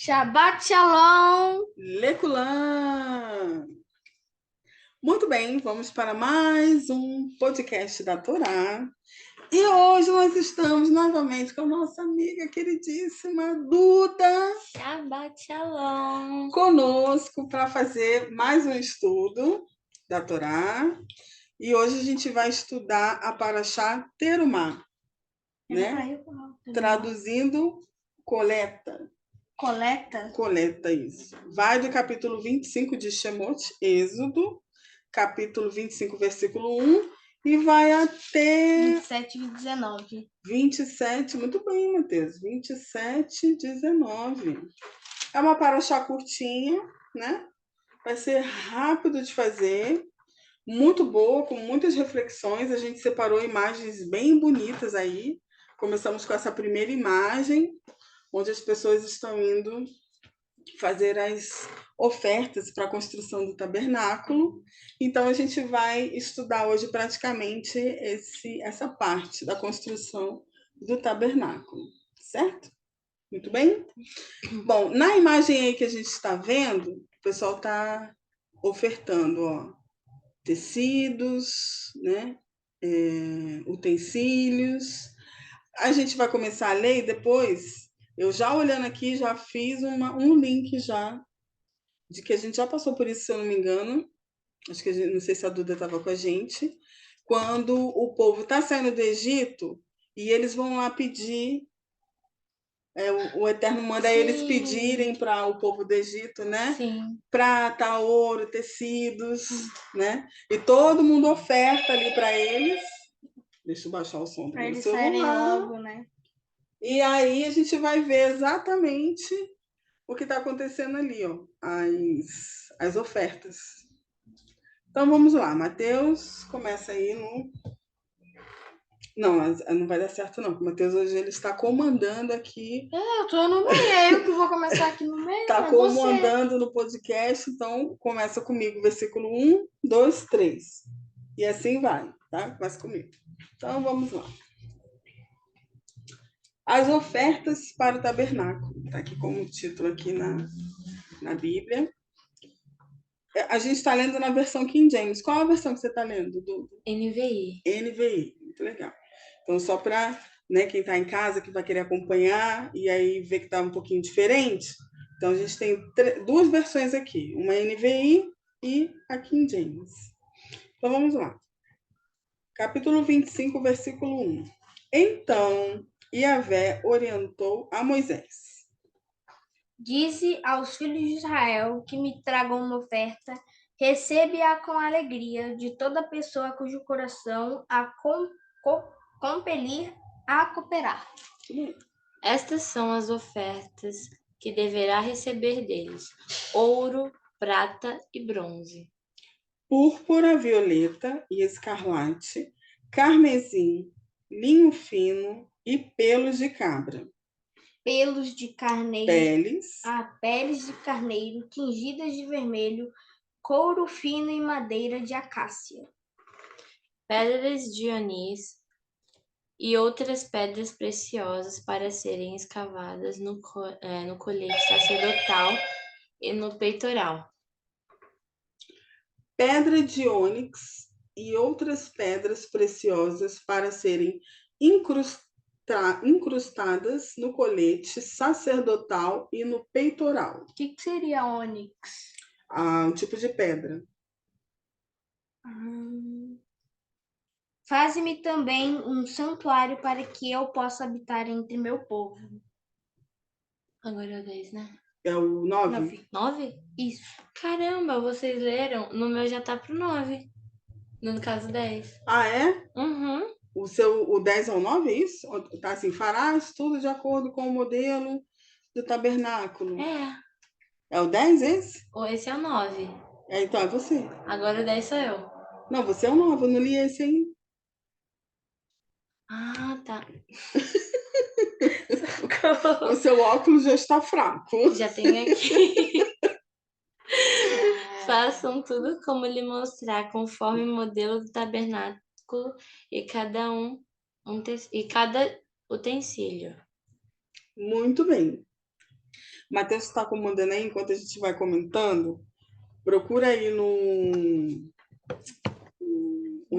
Shabbat Shalom! Leculã! Muito bem, vamos para mais um podcast da Torá. E hoje nós estamos novamente com a nossa amiga queridíssima Duda Shabbat Shalom! conosco para fazer mais um estudo da Torá. E hoje a gente vai estudar a Parashá Terumá, né? Traduzindo, coleta. Coleta, isso. Vai do capítulo 25 de Shemot, Êxodo, capítulo 25, versículo 1, e vai até 27 e 19. 27, muito bem, Matheus, 27, 19. É uma paraxá curtinha, né? Vai ser rápido de fazer, muito boa, com muitas reflexões. A gente separou imagens bem bonitas aí. Começamos com essa primeira imagem, onde as pessoas estão indo fazer as ofertas para a construção do tabernáculo. Então, a gente vai estudar hoje praticamente essa parte da construção do tabernáculo, certo? Muito bem? Bom, na imagem aí que a gente está vendo, o pessoal está ofertando, ó, tecidos, né? Utensílios. A gente vai começar a ler e depois, eu já olhando aqui, já fiz um link já de que a gente já passou por isso, se eu não me engano. Acho que não sei se a Duda estava com a gente. Quando o povo está saindo do Egito e eles vão lá pedir, o Eterno manda eles pedirem para o povo do Egito, né? Sim. Prata, ouro, tecidos, né? E todo mundo oferta ali para eles. Deixa eu baixar o som Para do eles celular. saírem logo, né? E aí a gente vai ver exatamente o que está acontecendo ali, ó, as ofertas. Então vamos lá, Mateus começa aí no. Não, não vai dar certo não. O Mateus hoje ele está comandando aqui. Eu tô no meio, é eu que vou começar aqui no meio. Está comandando no podcast, então começa comigo, versículo 1, 2, 3. E assim vai, tá? Começa comigo. Então vamos lá. As ofertas para o tabernáculo. Está aqui como título aqui na Bíblia. A gente está lendo na versão King James. Qual a versão que você está lendo? NVI. NVI, muito legal. Então, só para, né, quem está em casa, que vai querer acompanhar e aí ver que está um pouquinho diferente. Então, a gente tem duas versões aqui, uma NVI e a King James. Então, vamos lá. Capítulo 25, versículo 1. Então, Yahvé orientou a Moisés. Dize aos filhos de Israel que me tragam uma oferta, recebe-a com alegria de toda pessoa cujo coração a compelir a cooperar. Estas são as ofertas que deverá receber deles: ouro, prata e bronze, púrpura, violeta e escarlate, carmesim, linho fino e pelos de cabra. Pelos de carneiro. Peles de carneiro tingidas de vermelho, couro fino e madeira de acácia. pedras de onis e outras pedras preciosas para serem escavadas no colete sacerdotal e no peitoral. Pedra de ônix e outras pedras preciosas para serem incrustadas no colete sacerdotal e no peitoral. O que seria ônix? Um tipo de pedra. Faze-me também um santuário para que eu possa habitar entre meu povo. Agora é o 10, né? É o 9? 9? Isso. Caramba, vocês leram? No meu já tá pro 9. No caso 10. Ah, é? Uhum. O 10 ao 9 é isso? Tá assim, farás tudo de acordo com o modelo do tabernáculo. É o 10 esse? Ou esse é o 9. Então é você. Agora o 10 sou eu. Não, você é o 9, eu não li esse aí. Ah, tá. O seu óculos já está fraco. Já tenho aqui. Façam tudo como lhe mostrar, conforme o modelo do tabernáculo e cada utensílio. Muito bem. Mateus está comandando aí enquanto a gente vai comentando. Procura aí um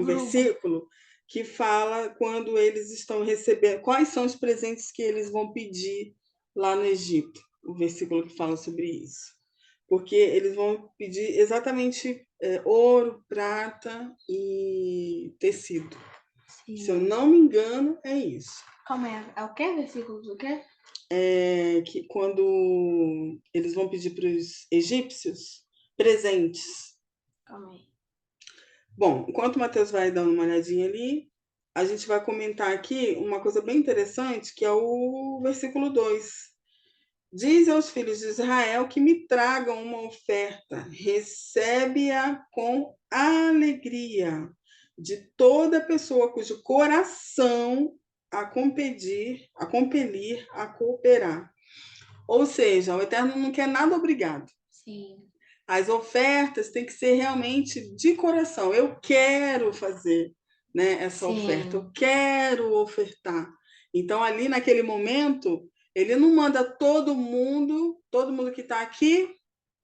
versículo que fala quando eles estão recebendo, quais são os presentes que eles vão pedir lá no Egito. O versículo que fala sobre isso. Porque eles vão pedir exatamente ouro, prata e tecido. Sim. Se eu não me engano, é isso. Calma aí, é o quê? Versículo do quê? Que quando eles vão pedir para os egípcios presentes. Calma aí. Bom, enquanto o Mateus vai dando uma olhadinha ali, a gente vai comentar aqui uma coisa bem interessante, que é o versículo 2. Diz aos filhos de Israel que me tragam uma oferta, recebe-a com alegria de toda pessoa cujo coração a compelir, a cooperar. Ou seja, o Eterno não quer nada obrigado. Sim. As ofertas têm que ser realmente de coração. Eu quero fazer, né, essa Sim. oferta, eu quero ofertar. Então, ali naquele momento, ele não manda todo mundo que está aqui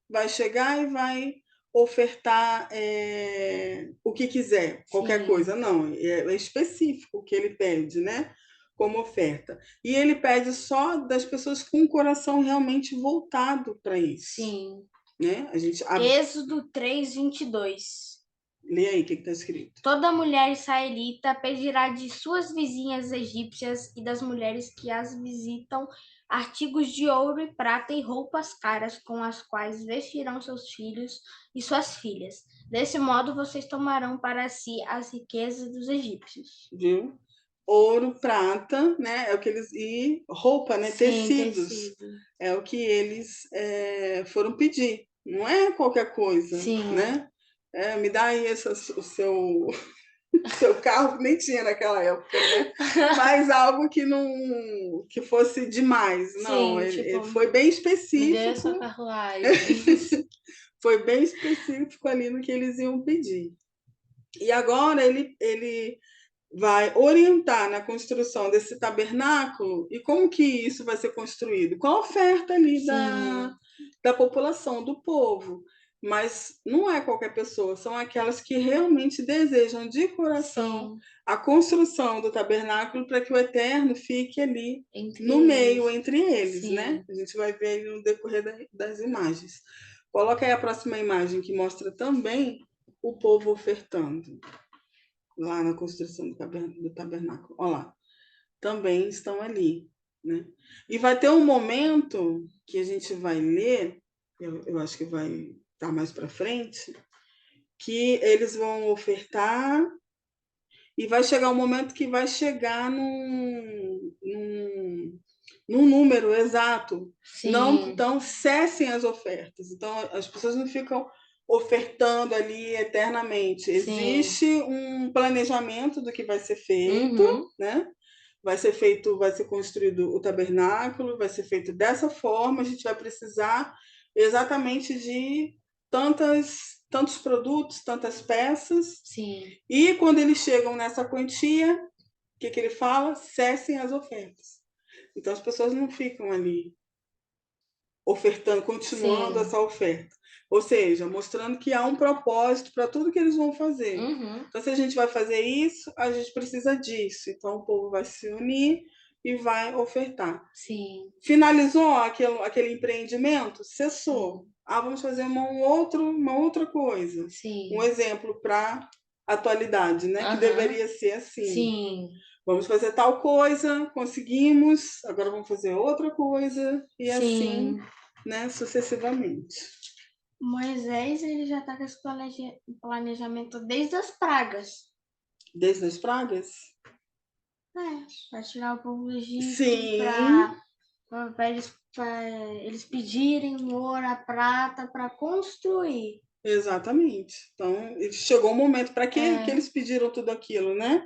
vai chegar e vai ofertar o que quiser, qualquer Sim. coisa. Não, é específico o que ele pede, né? Como oferta. E ele pede só das pessoas com o coração realmente voltado para isso. Sim. Né? A gente Êxodo 3:22. Lê aí o que está escrito. Toda mulher israelita pedirá de suas vizinhas egípcias e das mulheres que as visitam artigos de ouro e prata e roupas caras com as quais vestirão seus filhos e suas filhas. Desse modo, vocês tomarão para si as riquezas dos egípcios. Viu? Ouro, prata, né? É o que eles e roupa, né? Sim, tecidos. tecido. É o que eles foram pedir. Não é qualquer coisa, Sim. né? Me dá aí o seu carro, que nem tinha naquela época, né? Mas algo que não que fosse demais. Não, Sim, tipo, foi bem me dê específico. sua carruagem. Foi bem específico ali no que eles iam pedir. E agora ele vai orientar na construção desse tabernáculo e como que isso vai ser construído? Com a oferta ali da população, do povo. Mas não é qualquer pessoa, são aquelas que realmente desejam de coração Sim. a construção do tabernáculo para que o Eterno fique ali Entre no eles. meio, entre eles, Sim. né? A gente vai ver aí no decorrer das imagens. Coloca aí a próxima imagem que mostra também o povo ofertando lá na construção do tabernáculo. Olha lá, também estão ali. Né? E vai ter um momento que a gente vai ler, eu acho que vai estar mais para frente, que eles vão ofertar e vai chegar um momento que vai chegar num número exato. Sim. Não, então, cessem as ofertas. Então, as pessoas não ficam ofertando ali eternamente. Existe um planejamento do que vai ser feito, né? Vai ser construído o tabernáculo, vai ser feito dessa forma, a gente vai precisar exatamente de tantos produtos, tantas peças. Sim. E quando eles chegam nessa quantia, o que ele fala? Cessem as ofertas. Então as pessoas não ficam ali ofertando, continuando essa oferta. Ou seja, mostrando que há um propósito para tudo que eles vão fazer. Então, se a gente vai fazer isso, a gente precisa disso. Então, o povo vai se unir e vai ofertar. Sim. Finalizou aquele empreendimento? Cessou. Sim. Vamos fazer uma outra coisa. Sim. Um exemplo para atualidade, né? Que deveria ser assim. Sim. Vamos fazer tal coisa, conseguimos, agora vamos fazer outra coisa, e assim, né, sucessivamente. Moisés ele já está com esse planejamento desde as pragas. Desde as pragas? Para tirar o povo do Egito, Sim. para eles pedirem o ouro, a prata para construir. Exatamente. Então, chegou um momento para que eles pediram tudo aquilo, né?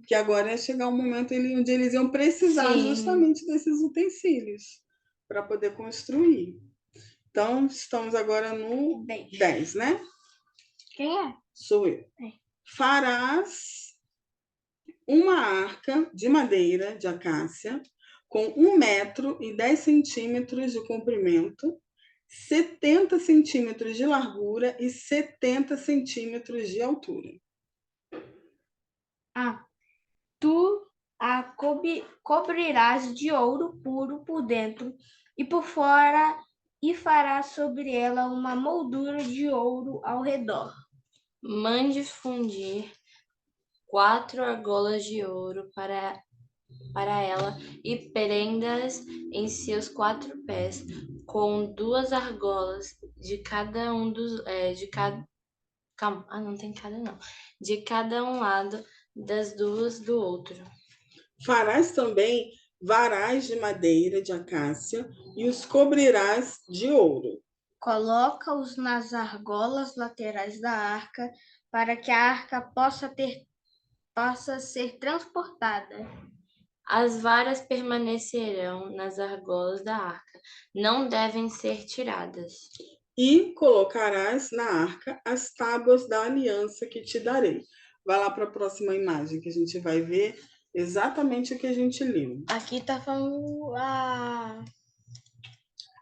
Que agora ia chegar um momento onde eles iam precisar justamente desses utensílios para poder construir. Então, estamos agora no 10, né? Quem é? Sou eu. Farás uma arca de madeira de acácia com 1,10 m de comprimento, 70 centímetros de largura e 70 centímetros de altura. Tu a cobrirás de ouro puro por dentro e por fora, e farás sobre ela uma moldura de ouro ao redor. Mande fundir 4 argolas de ouro para ela e prenda-as em seus 4 pés, com 2 argolas de cada um dos... Calma, não tem cada não. De cada um lado das duas do outro. Farás também varais de madeira de acácia e os cobrirás de ouro. Coloca-os nas argolas laterais da arca, para que a arca possa ser transportada. As varas permanecerão nas argolas da arca, não devem ser tiradas. E colocarás na arca as tábuas da aliança que te darei. Vai lá para a próxima imagem, que a gente vai ver exatamente o que a gente leu. Aqui está falando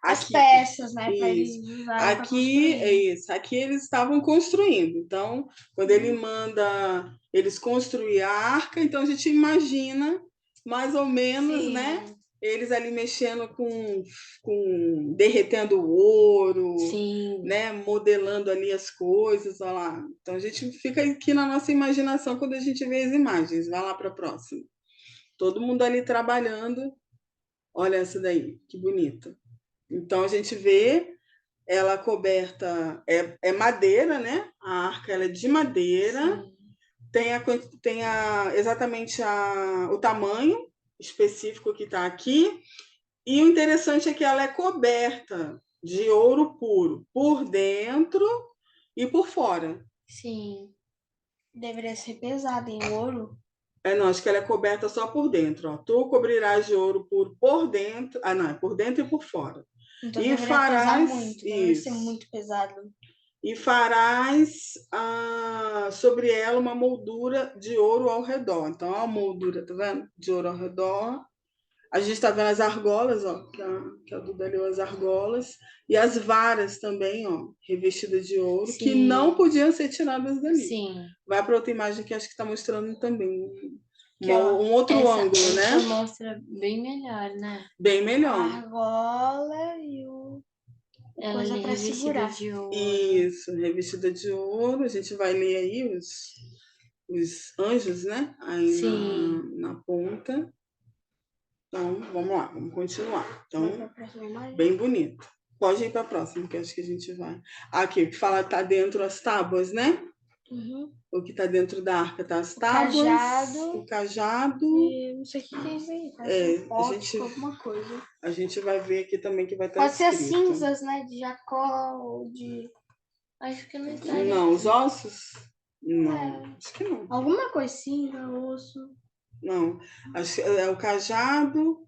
as Aqui, peças, né? Para eles isso. usarem para Aqui é construir. isso. Aqui eles estavam construindo. Então, quando ele manda eles construir a arca, então a gente imagina mais ou menos, Sim. né? Eles ali mexendo com derretendo o ouro, Sim. né? Modelando ali as coisas, olha lá. Então a gente fica aqui na nossa imaginação quando a gente vê as imagens. Vai lá para a próxima. Todo mundo ali trabalhando. Olha essa daí, que bonita. Então a gente vê ela coberta, é madeira, né? A arca ela é de madeira. Sim. Tem exatamente o tamanho específico que está aqui. E o interessante é que ela é coberta de ouro puro por dentro e por fora. Sim. Deveria ser pesado em ouro. Não, acho que ela é coberta só por dentro. Ó. Tu cobrirás de ouro puro por dentro. Não, é por dentro e por fora. Então E deveria pesar muito, deveria ser muito pesado. E farás sobre ela uma moldura de ouro ao redor. Então, a moldura, tá vendo? De ouro ao redor. A gente está vendo as argolas, ó, que a Duda leu as argolas. E as varas também, ó, revestidas de ouro, Sim. que não podiam ser tiradas dali. Sim. Vai para outra imagem que acho que está mostrando também Que, ó, um outro ângulo, né? Essa mostra bem melhor, né? Bem melhor. A argola e Ela coisa é para revestida segurar. de ouro. Isso, revestida de ouro. A gente vai ler aí os anjos, né? Aí Sim. na ponta. Então, vamos lá, vamos continuar. Então, bem bonito. Pode ir para a próxima, que acho que a gente vai. Aqui, o que fala tá dentro as tábuas, né? Uhum. O que tá dentro da arca tá as tábuas. O cajado. E não sei o que é isso aí. Alguma coisa. A gente vai ver aqui também que vai estar Pode escrito. ser cinzas, né? De Jacó ou de... Acho que não está. Não, os ossos? Não, acho que não. Alguma coisa, cinza, osso. Não, acho que é o cajado,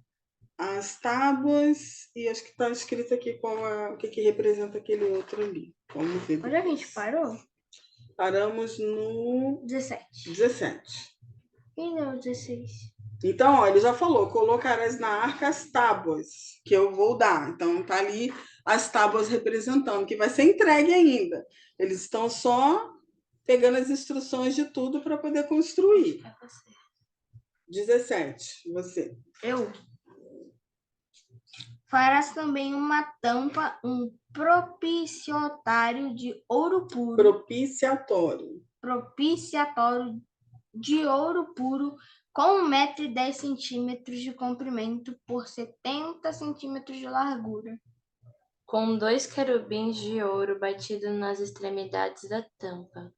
as tábuas e acho que está escrito aqui o que representa aquele outro ali. Vamos ver. Onde a gente parou? Paramos no 17. E não, 16. Então, ó, ele já falou, colocarás na arca as tábuas que eu vou dar. Então, tá ali as tábuas representando, que vai ser entregue ainda. Eles estão só pegando as instruções de tudo para poder construir. 17, você. Eu. Farás também uma tampa, um propiciatório de ouro puro. Propiciatório De ouro puro, com 1,10 m de comprimento por 70 centímetros de largura. Com 2 querubins de ouro batido nas extremidades da tampa.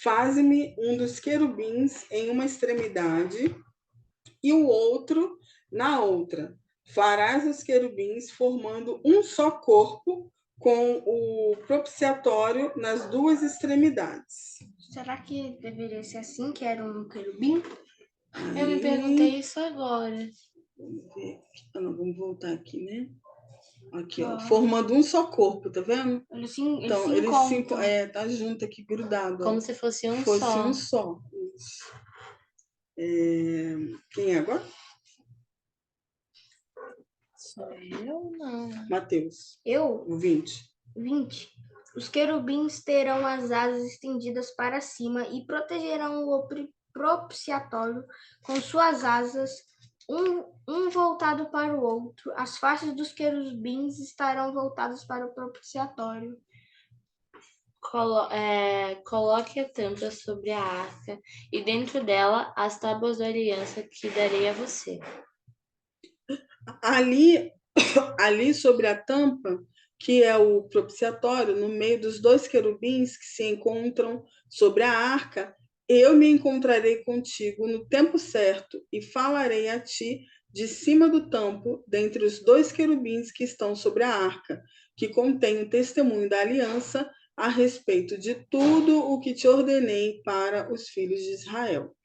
Faze-me um dos querubins em uma extremidade e o outro na outra. Farás os querubins formando um só corpo com o propiciatório nas duas extremidades. Será que deveria ser assim, que era um querubim? Eu me perguntei isso agora. Vamos ver. Vamos voltar aqui, né? Aqui, ó, formando um só corpo, tá vendo? Então, eles tá junto aqui, grudado. Como ó. se fosse um Fosse só. um só. Quem é agora? Mateus. Eu, O 20. 20. Os querubins terão as asas estendidas para cima e protegerão o propiciatório com suas asas, um voltado para o outro. As faces dos querubins estarão voltadas para o propiciatório. Coloque a tampa sobre a arca e dentro dela as tábuas da aliança que darei a você. Ali sobre a tampa, que é o propiciatório, no meio dos 2 querubins que se encontram sobre a arca, eu me encontrarei contigo no tempo certo e falarei a ti de cima do tampo, dentre os 2 querubins que estão sobre a arca, que contém o testemunho da aliança a respeito de tudo o que te ordenei para os filhos de Israel.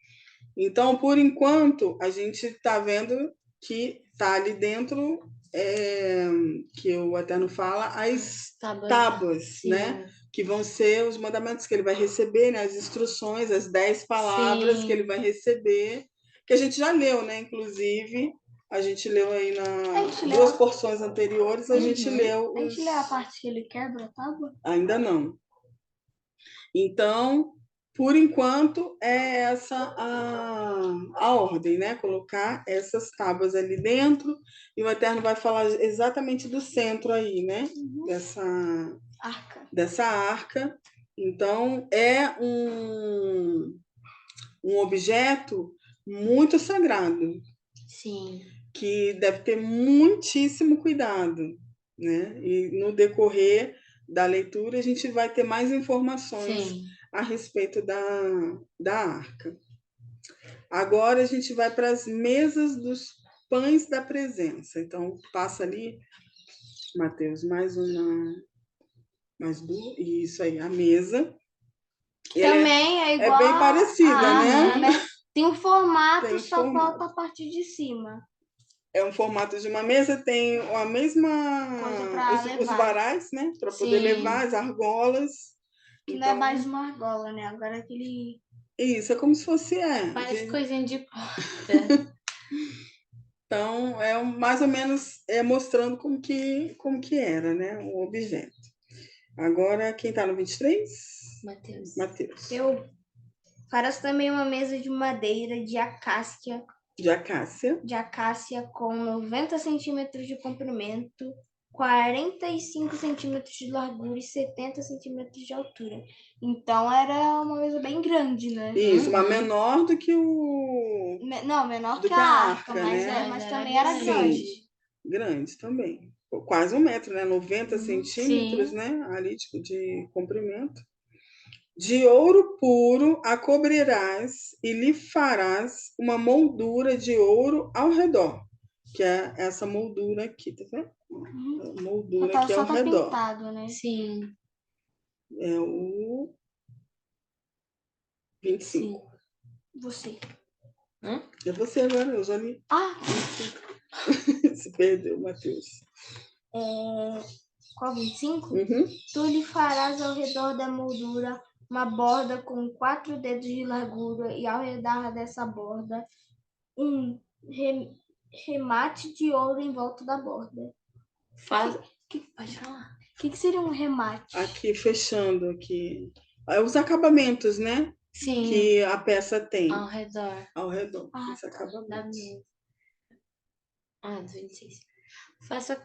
Então, por enquanto, a gente está vendo que está ali dentro, que o Eterno fala, as tábuas, né? Que vão ser os mandamentos que ele vai receber, né? As instruções, as 10 palavras que ele vai receber, que a gente já leu, né? Inclusive, a gente leu aí nas 2 porções anteriores, a gente leu A gente lê a parte que ele quebra a tábua? Ainda não. Então, por enquanto, é essa a ordem, né? Colocar essas tábuas ali dentro, e o Eterno vai falar exatamente do centro aí, né? Dessa arca. Então, é um objeto muito sagrado. Sim. Que deve ter muitíssimo cuidado, né? E no decorrer da leitura, a gente vai ter mais informações a respeito da arca. Agora a gente vai para as mesas dos pães da presença. Então, passa ali, Mateus, mais duas, isso aí, a mesa. Também é igual. É bem parecida, né? Tem um formato, só falta a parte de cima. É um formato de uma mesa, tem a mesma os varais, né, para poder levar as argolas. Que então, não é mais uma argola, né? Agora é aquele. Isso, é como se fosse Parece coisinha de porta. Então, é mais ou menos mostrando como que era, né, o objeto. Agora, quem está no 23? Mateus. Eu farás também uma mesa de madeira de acácia. De acácia com 90 centímetros de comprimento, 45 centímetros de largura e 70 centímetros de altura. Então, era uma mesa bem grande, né? Isso, mas menor do que o... Não, menor do que a arca, né? Mas também era grande. Sim, grande também. Quase 1 metro, né? 90 centímetros, né? Ali, tipo, de comprimento. De ouro puro a cobrirás e lhe farás uma moldura de ouro ao redor, que é essa moldura aqui, tá vendo? A moldura aqui ao redor. Pintado, né? Sim. É o 25. Sim. Você. É você agora, eu já li. Se perdeu, Mateus. Qual 25? Uhum. Tu lhe farás ao redor da moldura uma borda com 4 dedos de largura e ao redor dessa borda um remate de ouro em volta da borda. Pode falar. O que seria um remate? Aqui, fechando aqui. Os acabamentos, né? Sim. Que a peça tem. Ao redor. Esse acabamento. Do 26. Faça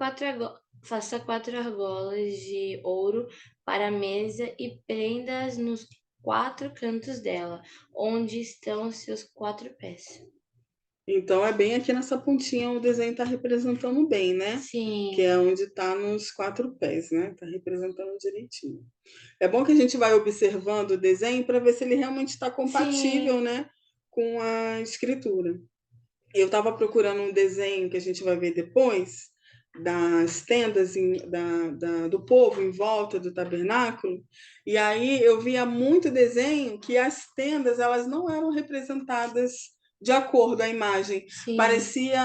4 argolas de ouro para a mesa e prenda-as nos 4 cantos dela, onde estão os seus 4 pés. Então, é bem aqui nessa pontinha o desenho está representando bem, né? Sim. Que é onde está nos 4 pés, né? Está representando direitinho. É bom que a gente vai observando o desenho para ver se ele realmente está compatível, né? Com a escritura. Eu estava procurando um desenho que a gente vai ver depois, das tendas do povo em volta do tabernáculo, e aí eu via muito desenho que as tendas elas não eram representadas de acordo à imagem. Sim. Parecia...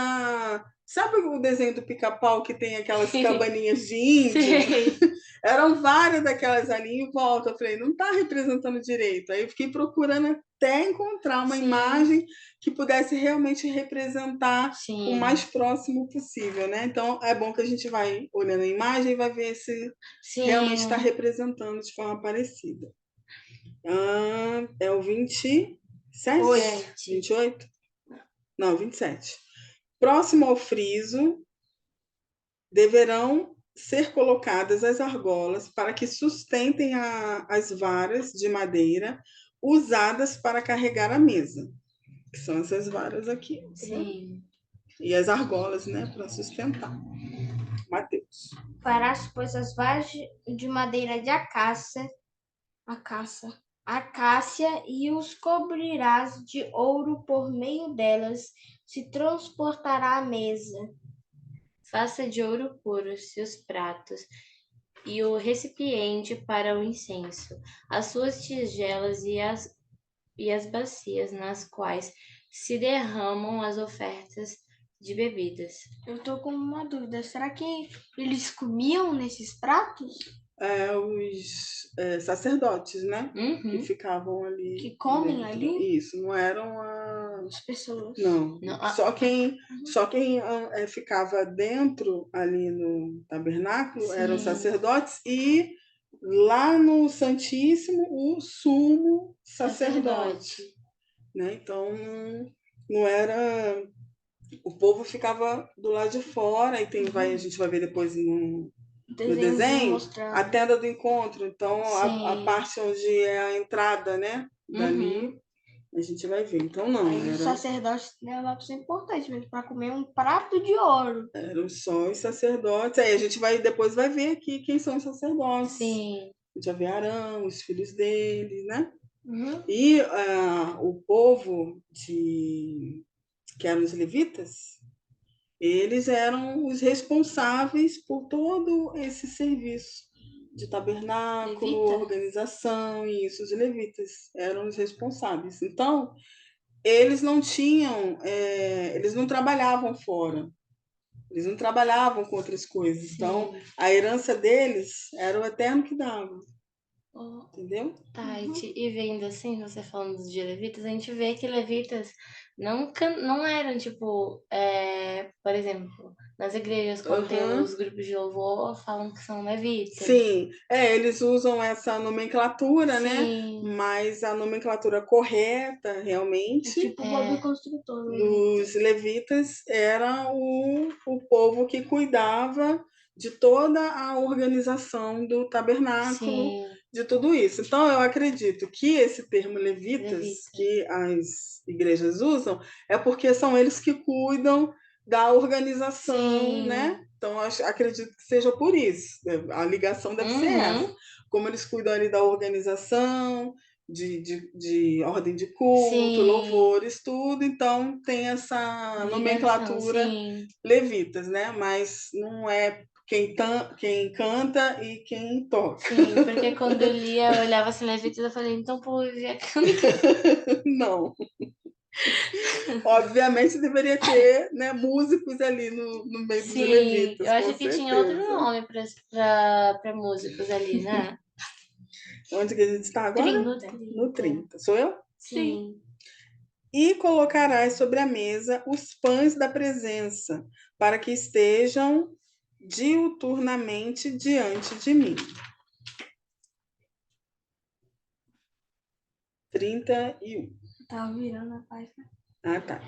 Sabe o desenho do Pica-Pau que tem aquelas cabaninhas de índio? Eram várias daquelas ali em volta. Eu falei, não está representando direito. Aí eu fiquei procurando até encontrar uma Sim. imagem que pudesse realmente representar o Sim. mais próximo possível, né? Então é bom que a gente vai olhando a imagem e vai ver se realmente está Sim. representando de forma parecida. É o 27? Oito. 28? Não, 27. Próximo ao friso, deverão ser colocadas as argolas para que sustentem as varas de madeira usadas para carregar a mesa, que são essas varas aqui, tá vendo? Sim. E as argolas, né, para sustentar. Mateus. Farás, pois, as varas de madeira de acácia e os cobrirás de ouro por meio delas, se transportará a mesa. Faça de ouro puro seus pratos e o recipiente para o incenso, as suas tigelas e as bacias nas quais se derramam as ofertas de bebidas. Eu tô com uma dúvida. Será que eles comiam nesses pratos? Os sacerdotes, né? Que Uhum. ficavam ali. Que comem dentro. ali? Isso, não eram As pessoas. Não. Não, Só quem ficava dentro ali no tabernáculo eram os Sim. sacerdotes e lá no Santíssimo o sumo sacerdote. Né? Então não era. O povo ficava do lado de fora, e a gente vai ver depois no desenho, mostrando. a tenda do encontro. Então, a Sim. parte onde é a entrada, né? Dali, Uhum. a gente vai ver. Então, não, Aí os sacerdotes levavam isso é importante mesmo, para comer um prato de ouro. eram só os sacerdotes. Aí a gente depois vai ver aqui quem são os sacerdotes. Sim. A gente vai ver Arão, os filhos dele, né? Uhum. E o povo que eram os levitas, eles eram os responsáveis por todo esse serviço de tabernáculo, Levita? organização, e isso, os levitas eram os responsáveis. Então, eles não tinham, eles não trabalhavam fora, eles não trabalhavam com outras coisas. Então, Sim. a herança deles era o Eterno que dava, Oh, entendeu? tá, e vendo assim, você falando de levitas, a gente vê que levitas não eram, tipo, por exemplo, nas igrejas, quando tem Aham. os grupos de louvor, falam que são levitas. Sim, eles usam essa nomenclatura, né? Sim. Mas a nomenclatura correta, É realmente, tipo o Bob Construtor. dos levitas era o povo que cuidava de toda a organização do tabernáculo, Sim. de tudo isso. Então, eu acredito que esse termo levitas, Levita. que as igrejas usam, é porque são eles que cuidam da organização, Sim. né? Então, acredito que seja por isso. A ligação deve ser essa. Como eles cuidam ali da organização, de ordem de culto, Sim. louvores, tudo, então tem essa Ligação, nomenclatura sim. levitas, né? Mas não é quem canta e quem toca. Sim, porque quando eu lia, eu olhava assim, levitas, eu falei, então o povo vivia cantando. Não. Obviamente deveria ter, né, músicos ali no meio dos Sim, eu levitas, com acho que tinha outro certeza. nome pra músicos ali, né? Onde que a gente está agora? 30. No 30. Sou eu? Sim. E colocarás sobre a mesa os pães da presença, para que estejam diuturnamente diante de mim. 31. Tava virando a página. Ah, tá.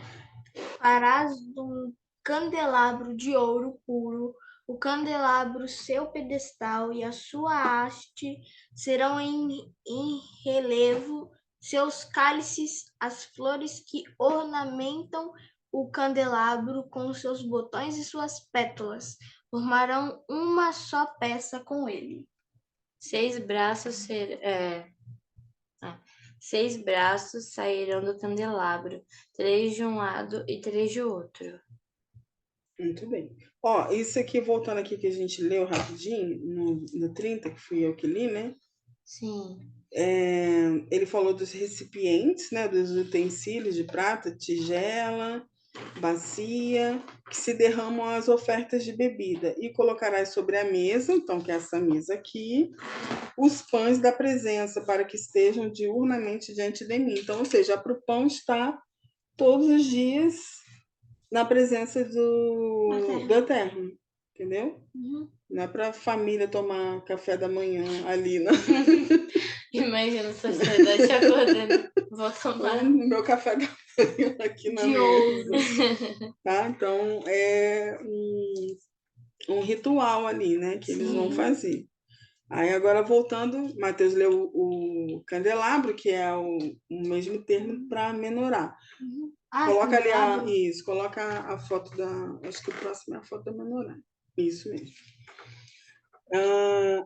Farás de um candelabro de ouro puro o candelabro, seu pedestal e a sua haste serão em relevo, seus cálices, as flores que ornamentam o candelabro com seus botões e suas pétalas, formarão uma só peça com ele. 6 braços seis braços sairão do candelabro, 3 de um lado e 3 de outro. Muito bem. Ó, isso aqui, voltando aqui que a gente leu rapidinho, no 30, que fui eu que li, né? Sim. Ele falou dos recipientes, né? Dos utensílios de prata, tigela, bacia, que se derramam as ofertas de bebida, e colocarás sobre a mesa, então, que é essa mesa aqui, os pães da presença, para que estejam diurnamente diante de mim. Então, ou seja, para o pão estar todos os dias na presença do Eterno, entendeu? Uhum. Não é para a família tomar café da manhã ali, não. Imagina o sacerdote acordando. Vou tomar. O meu café da manhã aqui na De mesa. ouro. Tá? Então, é um ritual ali, né? Que eles vão Sim. fazer. Aí, agora, voltando, Mateus leu o candelabro, que é o mesmo termo para menorá. Uhum. Coloca ali candelabro. isso, coloca a foto da. Acho que o próximo é a foto da menorá. Isso mesmo.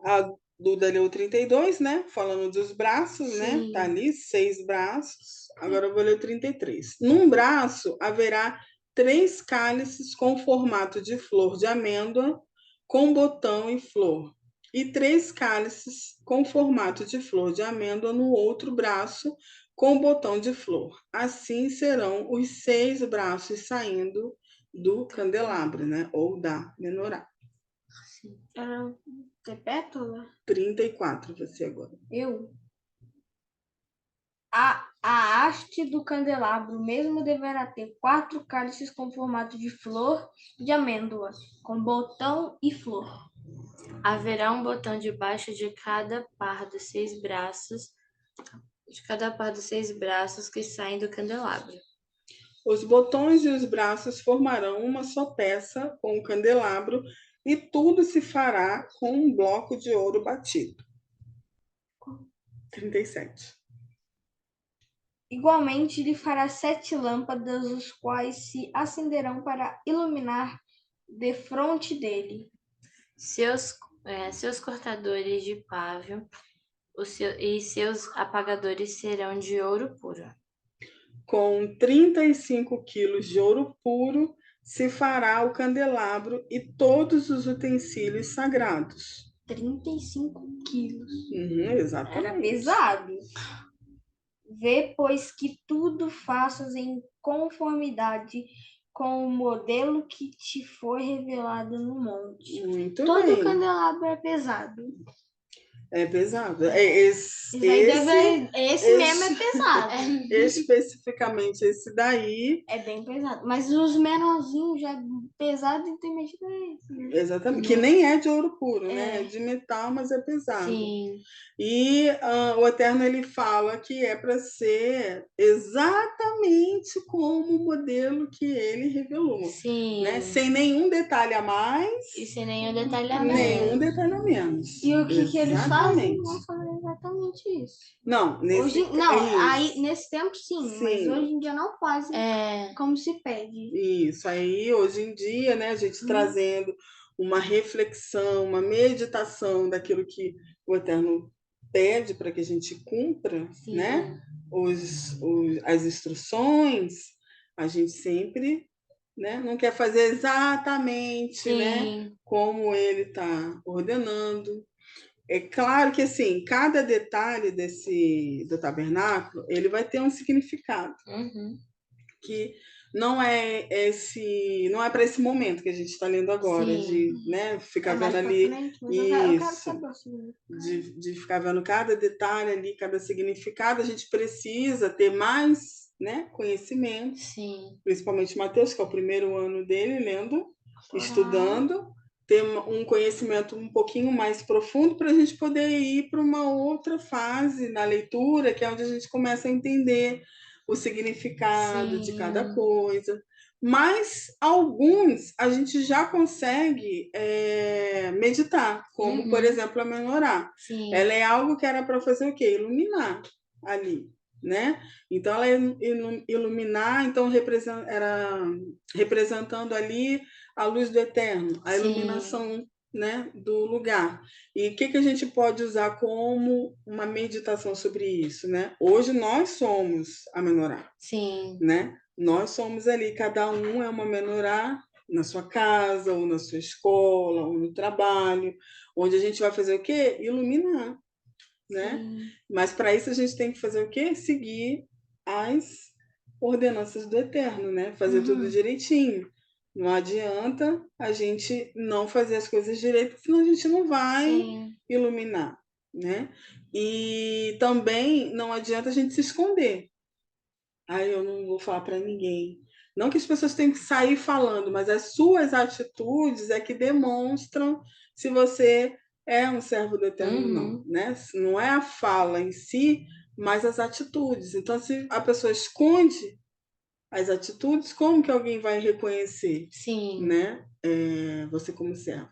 A Duda leu 32, né? Falando dos braços, né? Sim. Tá ali, 6 braços. Agora eu vou ler o 33. Num braço haverá 3 cálices com formato de flor de amêndoa, com botão e flor. E 3 cálices com formato de flor de amêndoa no outro braço, com botão de flor. Assim serão os 6 braços saindo do candelabro, né? Ou da menorá. Era de pétala? 34 você agora. Eu. A haste do candelabro mesmo deverá ter 4 cálices com formato de flor de amêndoa, com botão e flor. Haverá um botão debaixo de cada par dos 6 braços, que saem do candelabro. Os botões e os braços formarão uma só peça com o candelabro, e tudo se fará com um bloco de ouro batido. 37. Igualmente, lhe fará 7 lâmpadas, os quais se acenderão para iluminar defronte dele. Seus cortadores de pavio e seus apagadores serão de ouro puro. Com 35 quilos de ouro puro se fará o candelabro e todos os utensílios sagrados. 35 quilos. Exatamente. Era pesado. Vê, pois, que tudo faças em conformidade com o modelo que te foi revelado no monte. Muito Todo bem. candelabro é pesado. É pesado. Esse Mesmo é pesado. especificamente esse daí. É bem pesado. Mas os menorzinhos já é pesado e tem mexido esse. Né? Exatamente. Que nem é de ouro puro, né? É de metal, mas é pesado. Sim. E o Eterno ele fala que é para ser exatamente como o modelo que ele revelou. Sim. Né? Sem nenhum detalhe a mais. E sem nenhum detalhe a Nenhum menos. detalhe a menos. E o que eles fazem? Exatamente. Vão fazer exatamente isso. Não, nesse tempo sim, mas hoje em dia não fazem como se pede. Isso, aí hoje em dia, né, a gente trazendo uma reflexão, uma meditação daquilo que o Eterno pede para que a gente cumpra, Sim. né? As instruções, a gente sempre, né, não quer fazer exatamente, né, como ele está ordenando. É claro que assim, cada detalhe do tabernáculo, ele vai ter um significado. Que não é para esse momento que a gente está lendo agora, de né, ficar vendo ali de ficar vendo cada detalhe ali, cada significado. A gente precisa ter mais, né, conhecimento. Sim. Principalmente Mateus, que é o primeiro ano dele lendo, estudando, ter um conhecimento um pouquinho mais profundo para a gente poder ir para uma outra fase na leitura, que é onde a gente começa a entender o significado de cada coisa. Mas alguns a gente já consegue meditar, como, por exemplo, a menorá. Ela é algo que era para fazer o quê? Iluminar ali, né? Então, ela iluminar, então era representando ali a luz do Eterno, a iluminação, né, do lugar. E o que a gente pode usar como uma meditação sobre isso, né? Hoje nós somos a menorá. Sim. Né? Nós somos ali, cada um é uma menorá na sua casa, ou na sua escola, ou no trabalho, onde a gente vai fazer o quê? Iluminar, né? Mas para isso a gente tem que fazer o quê? Seguir as ordenanças do Eterno, né? Fazer tudo Uhum. direitinho. Não adianta a gente não fazer as coisas direito, senão a gente não vai Sim. iluminar, né? E também não adianta a gente se esconder. Aí eu não vou falar para ninguém. Não que as pessoas tenham que sair falando, mas as suas atitudes é que demonstram se você é um servo do Eterno ou não, né? Não é a fala em si, mas as atitudes. Então, se a pessoa esconde as atitudes, como que alguém vai reconhecer, Sim. né? Você como servo.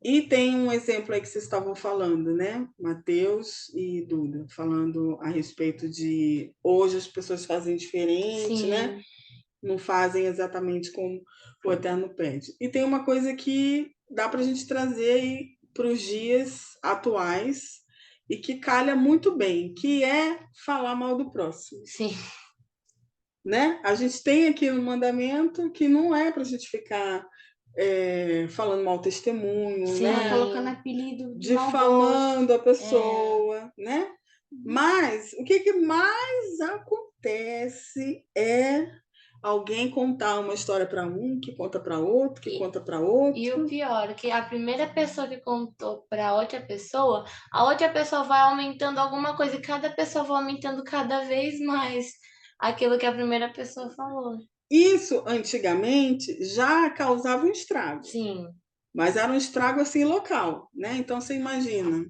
E tem um exemplo aí que vocês estavam falando, né? Mateus e Duda, falando a respeito de hoje as pessoas fazem diferente, né? Sim. Não fazem exatamente como o Eterno pede. E tem uma coisa que dá para a gente trazer aí para os dias atuais e que calha muito bem, que é falar mal do próximo, Sim. né? A gente tem aqui um mandamento que não é para a gente ficar falando mau testemunho, Sim. né? Colocando apelido de mau Difamando a gosto. pessoa, né? Mas o que mais acontece é alguém contar uma história para um, que conta para outro, que conta para outro. E o pior é que a primeira pessoa que contou para a outra pessoa vai aumentando alguma coisa e cada pessoa vai aumentando cada vez mais aquilo que a primeira pessoa falou. Isso antigamente já causava um estrago, Sim. mas era um estrago assim local, né? Então você imagina,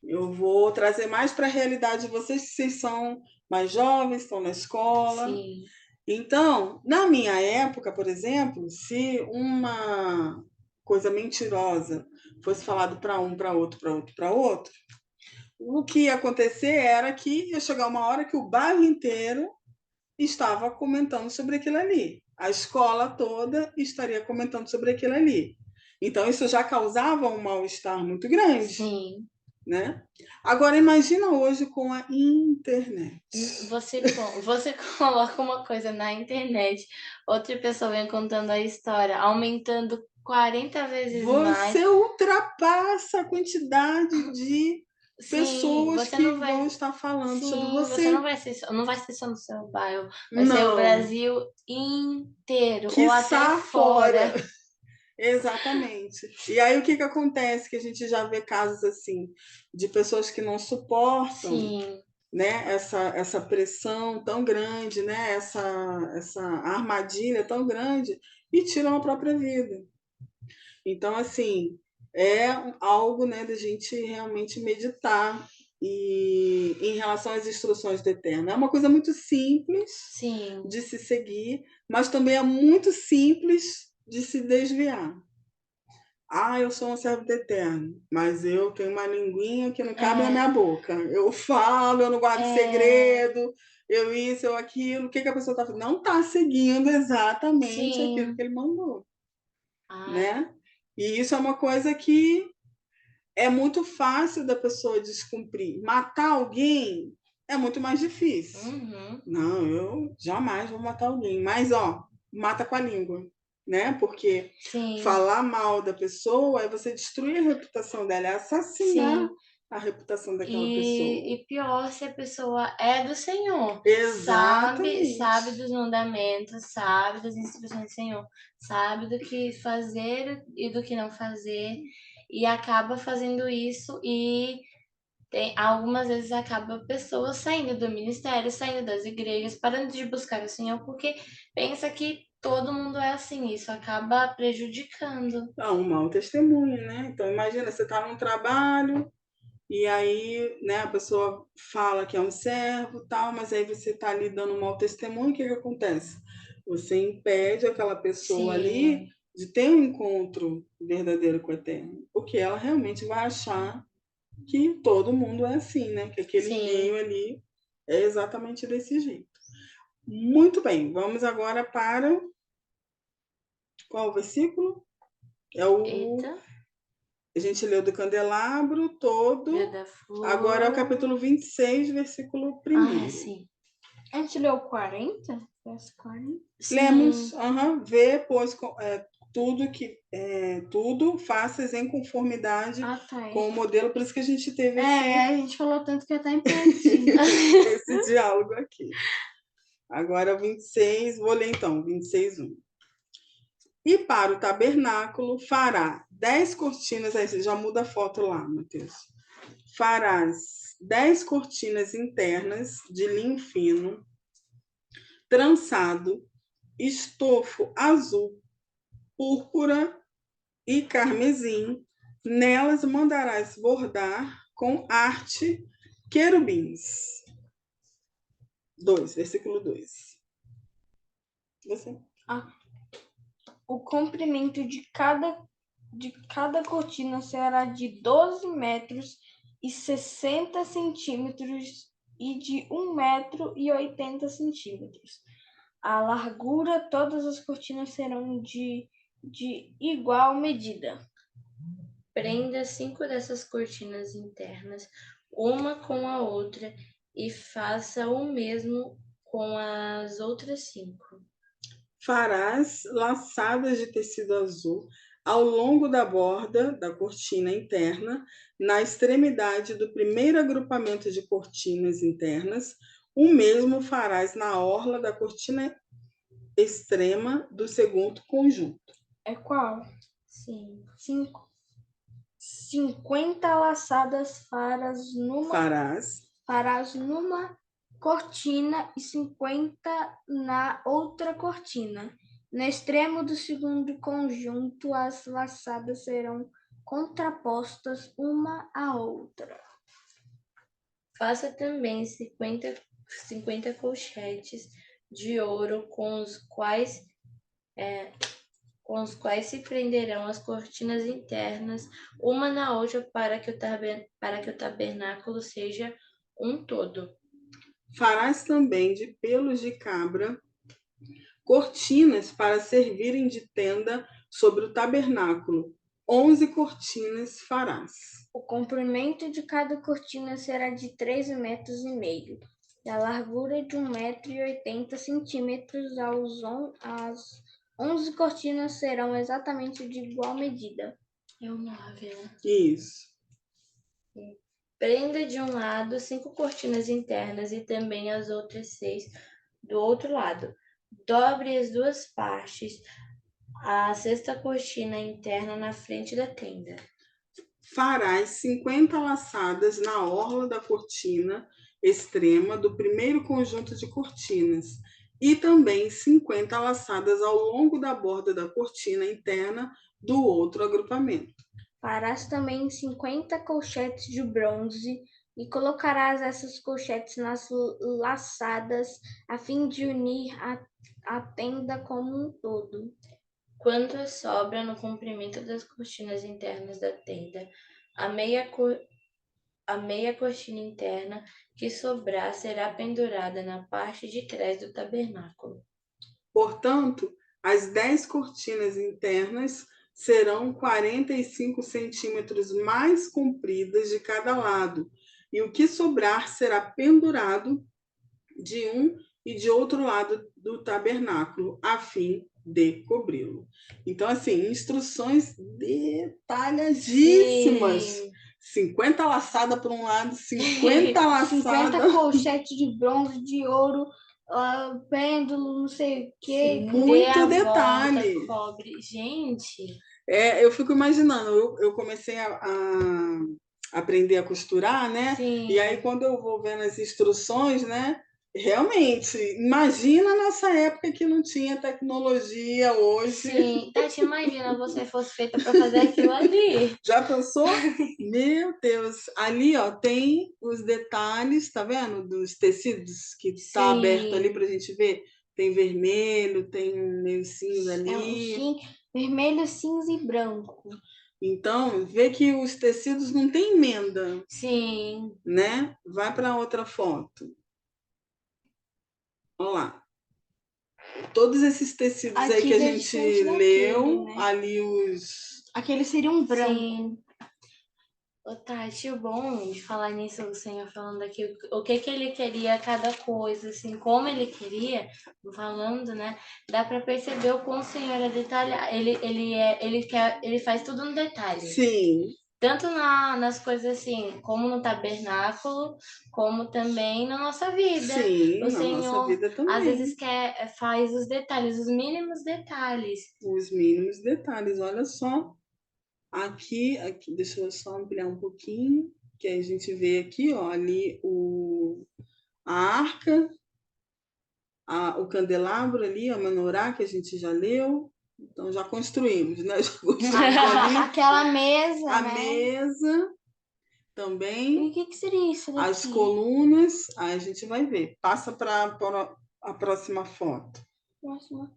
eu vou trazer mais para a realidade de vocês, que vocês são mais jovens, estão na escola. Sim. Então, na minha época, por exemplo, se uma coisa mentirosa fosse falado para um, para outro, para outro, para outro, o que ia acontecer era que ia chegar uma hora que o bairro inteiro estava comentando sobre aquilo ali. A escola toda estaria comentando sobre aquilo ali. Então, isso já causava um mal-estar muito grande. Sim. Né? Agora, imagina hoje com a internet. Você coloca uma coisa na internet, outra pessoa vem contando a história, aumentando 40 vezes mais. Você ultrapassa a quantidade de Sim, pessoas você que não vai. vão estar falando sobre Sim, você você. não vai ser só no seu bairro, vai ser o Não, Brasil inteiro ou até quiçá fora. fora. Exatamente. E aí o que acontece? Que a gente já vê casos assim de pessoas que não suportam, Sim, né, essa pressão tão grande, né, essa armadilha tão grande e tiram a própria vida. Então, assim, é algo, né, da gente realmente meditar e em relação às instruções do Eterno. É uma coisa muito simples sim, de se seguir, mas também é muito simples de se desviar. Ah, eu sou um servo do Eterno, mas eu tenho uma linguinha que não cabe na minha boca. Eu falo, eu não guardo é, segredo, eu isso, eu aquilo. O que a pessoa está fazendo? Não está seguindo exatamente aquilo sim. que ele mandou, Ai, né? E isso é uma coisa que é muito fácil da pessoa descumprir. Matar alguém é muito mais difícil. uhum, Não, eu jamais vou matar alguém. Mas, ó, mata com a língua, né? Porque sim, falar mal da pessoa é você destruir a reputação dela, é assassinar sim. a reputação daquela pessoa. E pior se a pessoa é do Senhor, sabe Exatamente. dos mandamentos, sabe das instruções do Senhor, sabe do que fazer e do que não fazer, e acaba fazendo isso e algumas vezes acaba a pessoa saindo do ministério, saindo das igrejas, parando de buscar o Senhor, porque pensa que todo mundo é assim, isso acaba prejudicando. Ah, um mau testemunho, né? Então, imagina, você está num trabalho, e aí, né, a pessoa fala que é um servo, tal, mas aí você está ali dando um mau testemunho, o que acontece? Você impede aquela pessoa ali Sim, de ter um encontro verdadeiro com o Eterno, porque ela realmente vai achar que todo mundo é assim, né? Que aquele sim. meio ali é exatamente desse jeito. Muito bem, vamos agora para qual versículo? É o Eita, A gente leu do candelabro Dia todo. da Agora é o Flor. capítulo 26, versículo Ah, é 1. sim. A gente leu 40? Verso 40? Sim, Lemos, vê, pois, tudo faças em conformidade Ah, tá. com o modelo, por isso que a gente teve É, a gente falou tanto que até em pertinho. esse diálogo aqui. Agora 26, vou ler então, 26:1. E para o tabernáculo fará 10 cortinas, aí você já muda a foto lá, Matheus. Farás 10 cortinas internas de linho fino, trançado, estofo azul, púrpura e carmesim. Nelas mandarás bordar com arte querubins. 2, versículo 2. Você? O comprimento de cada cortina será de 12 metros e 60 centímetros e de 1 metro e 80 centímetros. A largura, todas as cortinas serão de igual medida. Prenda 5 dessas cortinas internas, uma com a outra, e faça o mesmo com as outras 5. Farás laçadas de tecido azul ao longo da borda da cortina interna, na extremidade do primeiro agrupamento de cortinas internas. O mesmo farás na orla da cortina extrema do segundo conjunto. É qual? Sim. 50 laçadas farás numa cortina e 50 na outra cortina. No extremo do segundo conjunto, as laçadas serão contrapostas uma à outra. Faça também 50 colchetes de ouro com os quais se prenderão as cortinas internas, uma na outra, para que o tabernáculo seja um todo. Farás também de pelos de cabra cortinas para servirem de tenda sobre o tabernáculo. 11 cortinas farás. O comprimento de cada cortina será de 3,5 metros, e a largura de 1,80 centímetros. As 11 cortinas serão exatamente de igual medida. É o 9, né? Isso. Prenda de um lado 5 cortinas internas e também as outras 6 do outro lado. Dobre as duas partes, a sexta cortina interna na frente da tenda. Farás 50 laçadas na orla da cortina extrema do primeiro conjunto de cortinas e também 50 laçadas ao longo da borda da cortina interna do outro agrupamento. Farás também 50 colchetes de bronze e colocarás essas colchetes nas laçadas, a fim de unir a tenda como um todo. Quanto à sobra no comprimento das cortinas internas da tenda, a meia cortina interna que sobrar será pendurada na parte de trás do tabernáculo. Portanto, as 10 cortinas internas serão 45 centímetros mais compridas de cada lado, e o que sobrar será pendurado de um e de outro lado do tabernáculo, a fim de cobri-lo. Então, assim, instruções detalhadíssimas. Sim. 50 laçadas para um lado, 50 laçadas. 50 colchetes de bronze, de ouro, pêndulo, não sei o quê. Muito detalhe. Volta, cobre. Gente. Eu fico imaginando, eu comecei a aprender a costurar, né? Sim. E aí, quando eu vou vendo as instruções, né? Realmente, imagina nessa época que não tinha tecnologia hoje. Sim, Tati, imagina você fosse feita para fazer aquilo ali. Já pensou? Meu Deus, ali ó, tem os detalhes, tá vendo? Dos tecidos que tá aberto ali pra gente ver. Tem vermelho, tem meio cinza ali. Vermelho, cinza e branco. Então, vê que os tecidos não tem emenda. Sim. Né? Vai para outra foto. Olha lá. Todos esses tecidos aqui aí que a gente leu, né? ali os... Aquele seria um branco. Sim. Ô, Tati, o bom de falar nisso, o Senhor falando aqui, o que ele queria, cada coisa, assim, como ele queria, falando, né? Dá para perceber o quão o Senhor é detalhado. Ele faz tudo no detalhe. Sim. Tanto nas coisas assim, como no tabernáculo, como também na nossa vida. Sim, O na nossa Senhor, vida às vezes, também. faz os detalhes, os mínimos detalhes. Os mínimos detalhes. Olha só, aqui, deixa eu só ampliar um pouquinho, que aí a gente vê aqui, ó, ali a arca, o candelabro ali, a menorá, que a gente já leu. Então já construímos, né? Já construímos ali Aquela mesa, a né? mesa E também, o que seria isso as daqui? colunas, aí a gente vai ver. Passa para a próxima foto. Próxima.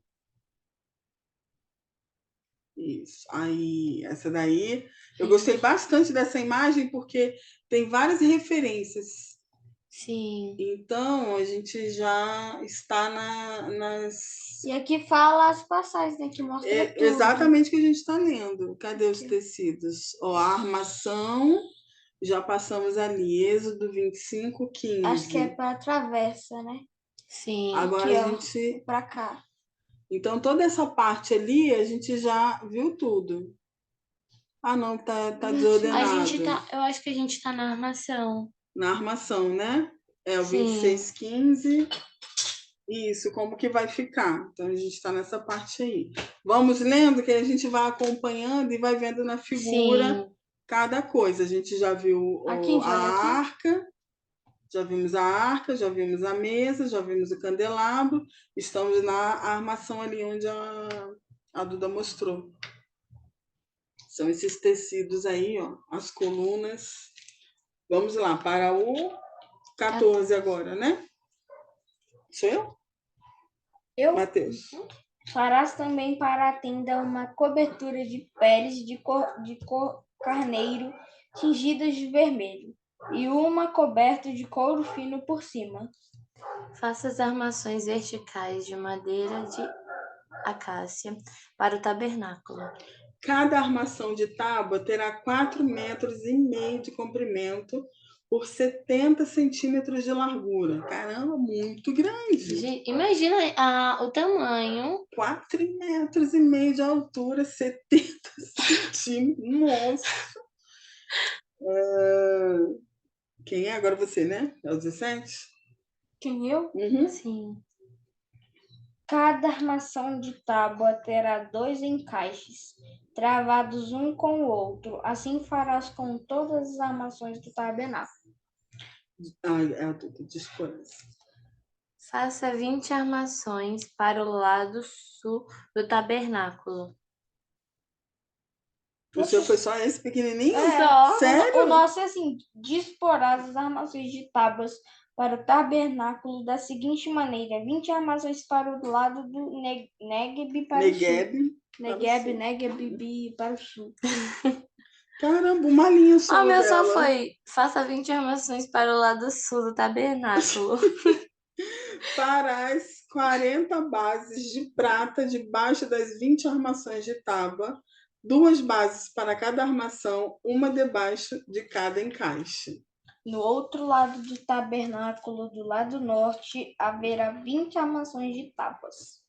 Isso. Aí, essa daí, eu Sim. gostei bastante dessa imagem porque tem várias referências. Sim. Então, a gente já está nas. E aqui fala as passagens, né? Que mostra É tudo. exatamente o que a gente está lendo. Cadê os tecidos? Ó, a armação, já passamos ali, Êxodo 25, 15. Acho que é para travessa, né? Sim. Agora Aqui, a ó. gente. Pra cá. Então, toda essa parte ali, a gente já viu tudo. Ah, não, tá desordenado. Eu acho que a gente tá na armação. Na armação, né? É o Sim. 26, 15. Isso, como que vai ficar? Então, a gente está nessa parte aí. Vamos lendo que a gente vai acompanhando e vai vendo na figura Sim. cada coisa. A gente já viu Aqui, a olha aqui. arca, já vimos a arca, já vimos a mesa, já vimos o candelabro. Estamos na armação ali onde a Duda mostrou. São esses tecidos aí, ó, as colunas. Vamos lá, para o 14 agora, né? Sou eu? Eu? Matheus. Farás também para a tenda uma cobertura de peles de carneiro tingidas de vermelho e uma coberta de couro fino por cima. Faça as armações verticais de madeira de acácia para o tabernáculo. Cada armação de tábua terá 4,5 metros de comprimento por 70 centímetros de largura. Caramba, muito grande. Imagina o tamanho. 4,5 metros de altura, 70 centímetros. Nossa! Quem é agora você, né? É o 17? Quem eu? Uhum. Sim. Cada armação de tábua terá 2 encaixes, travados um com o outro. Assim farás com todas as armações do tabernáculo. É a Duda, desculpa. Faça 20 armações para o lado sul do tabernáculo. O seu foi só esse pequenininho? Só. Sério? O nosso é assim: disporás as armações de tábuas para o tabernáculo da seguinte maneira: 20 armações para o lado do Negueb para o sul. Negueb para o sul. Caramba, uma linha só O meu dela. só foi: faça 20 armações para o lado sul do tabernáculo. Para as 40 bases de prata debaixo das 20 armações de tábua, 2 bases para cada armação, uma debaixo de cada encaixe. No outro lado do tabernáculo, do lado norte, haverá 20 armações de tábuas.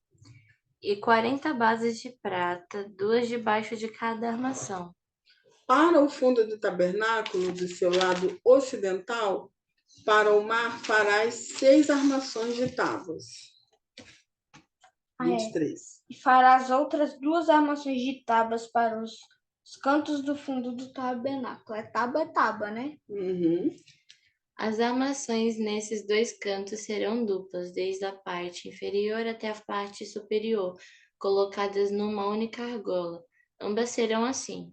E 40 bases de prata, 2 debaixo de cada armação. Para o fundo do tabernáculo, do seu lado ocidental, para o mar farás 6 armações de tábuas. 23. E farás outras 2 armações de tábuas para os cantos do fundo do tabernáculo. É tábua, né? Uhum. As armações nesses 2 cantos serão duplas, desde a parte inferior até a parte superior, colocadas numa única argola. Ambas serão assim.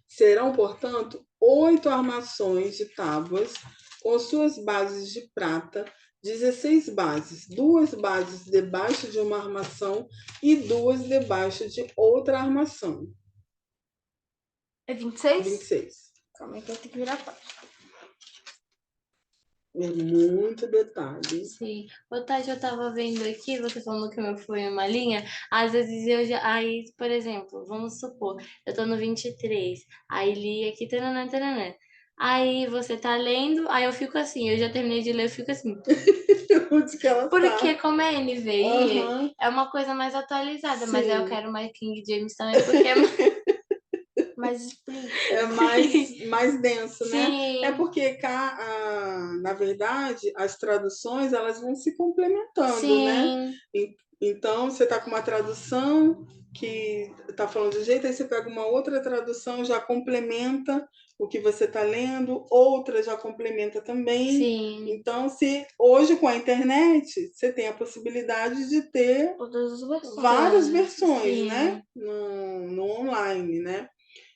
Serão, portanto, 8 armações de tábuas com suas bases de prata, 16 bases, 2 bases debaixo de uma armação e 2 debaixo de outra armação. É 26? 26. Calma aí que eu tenho que virar a página. É muito detalhe. Sim. Ô, Tati, eu tava vendo aqui, você falando que o meu foi uma linha, às vezes eu já... Aí, por exemplo, vamos supor, eu tô no 23, aí li aqui, taranã, taranã. Aí você tá lendo, aí eu fico assim, eu já terminei de ler, eu fico assim. Onde que ela Porque tá? como é NVI, Uhum. é uma coisa mais atualizada, mas aí eu Sim. quero mais King James também, porque Mas explica. É mais denso, né? Sim. É porque na verdade as traduções elas vão se complementando, né? Sim. Então você está com uma tradução que está falando de um jeito, aí você pega uma outra tradução, já complementa o que você está lendo, outra já complementa também. Sim. Então, se hoje com a internet você tem a possibilidade de ter Todas as versões. várias versões, Sim. né? No online, né?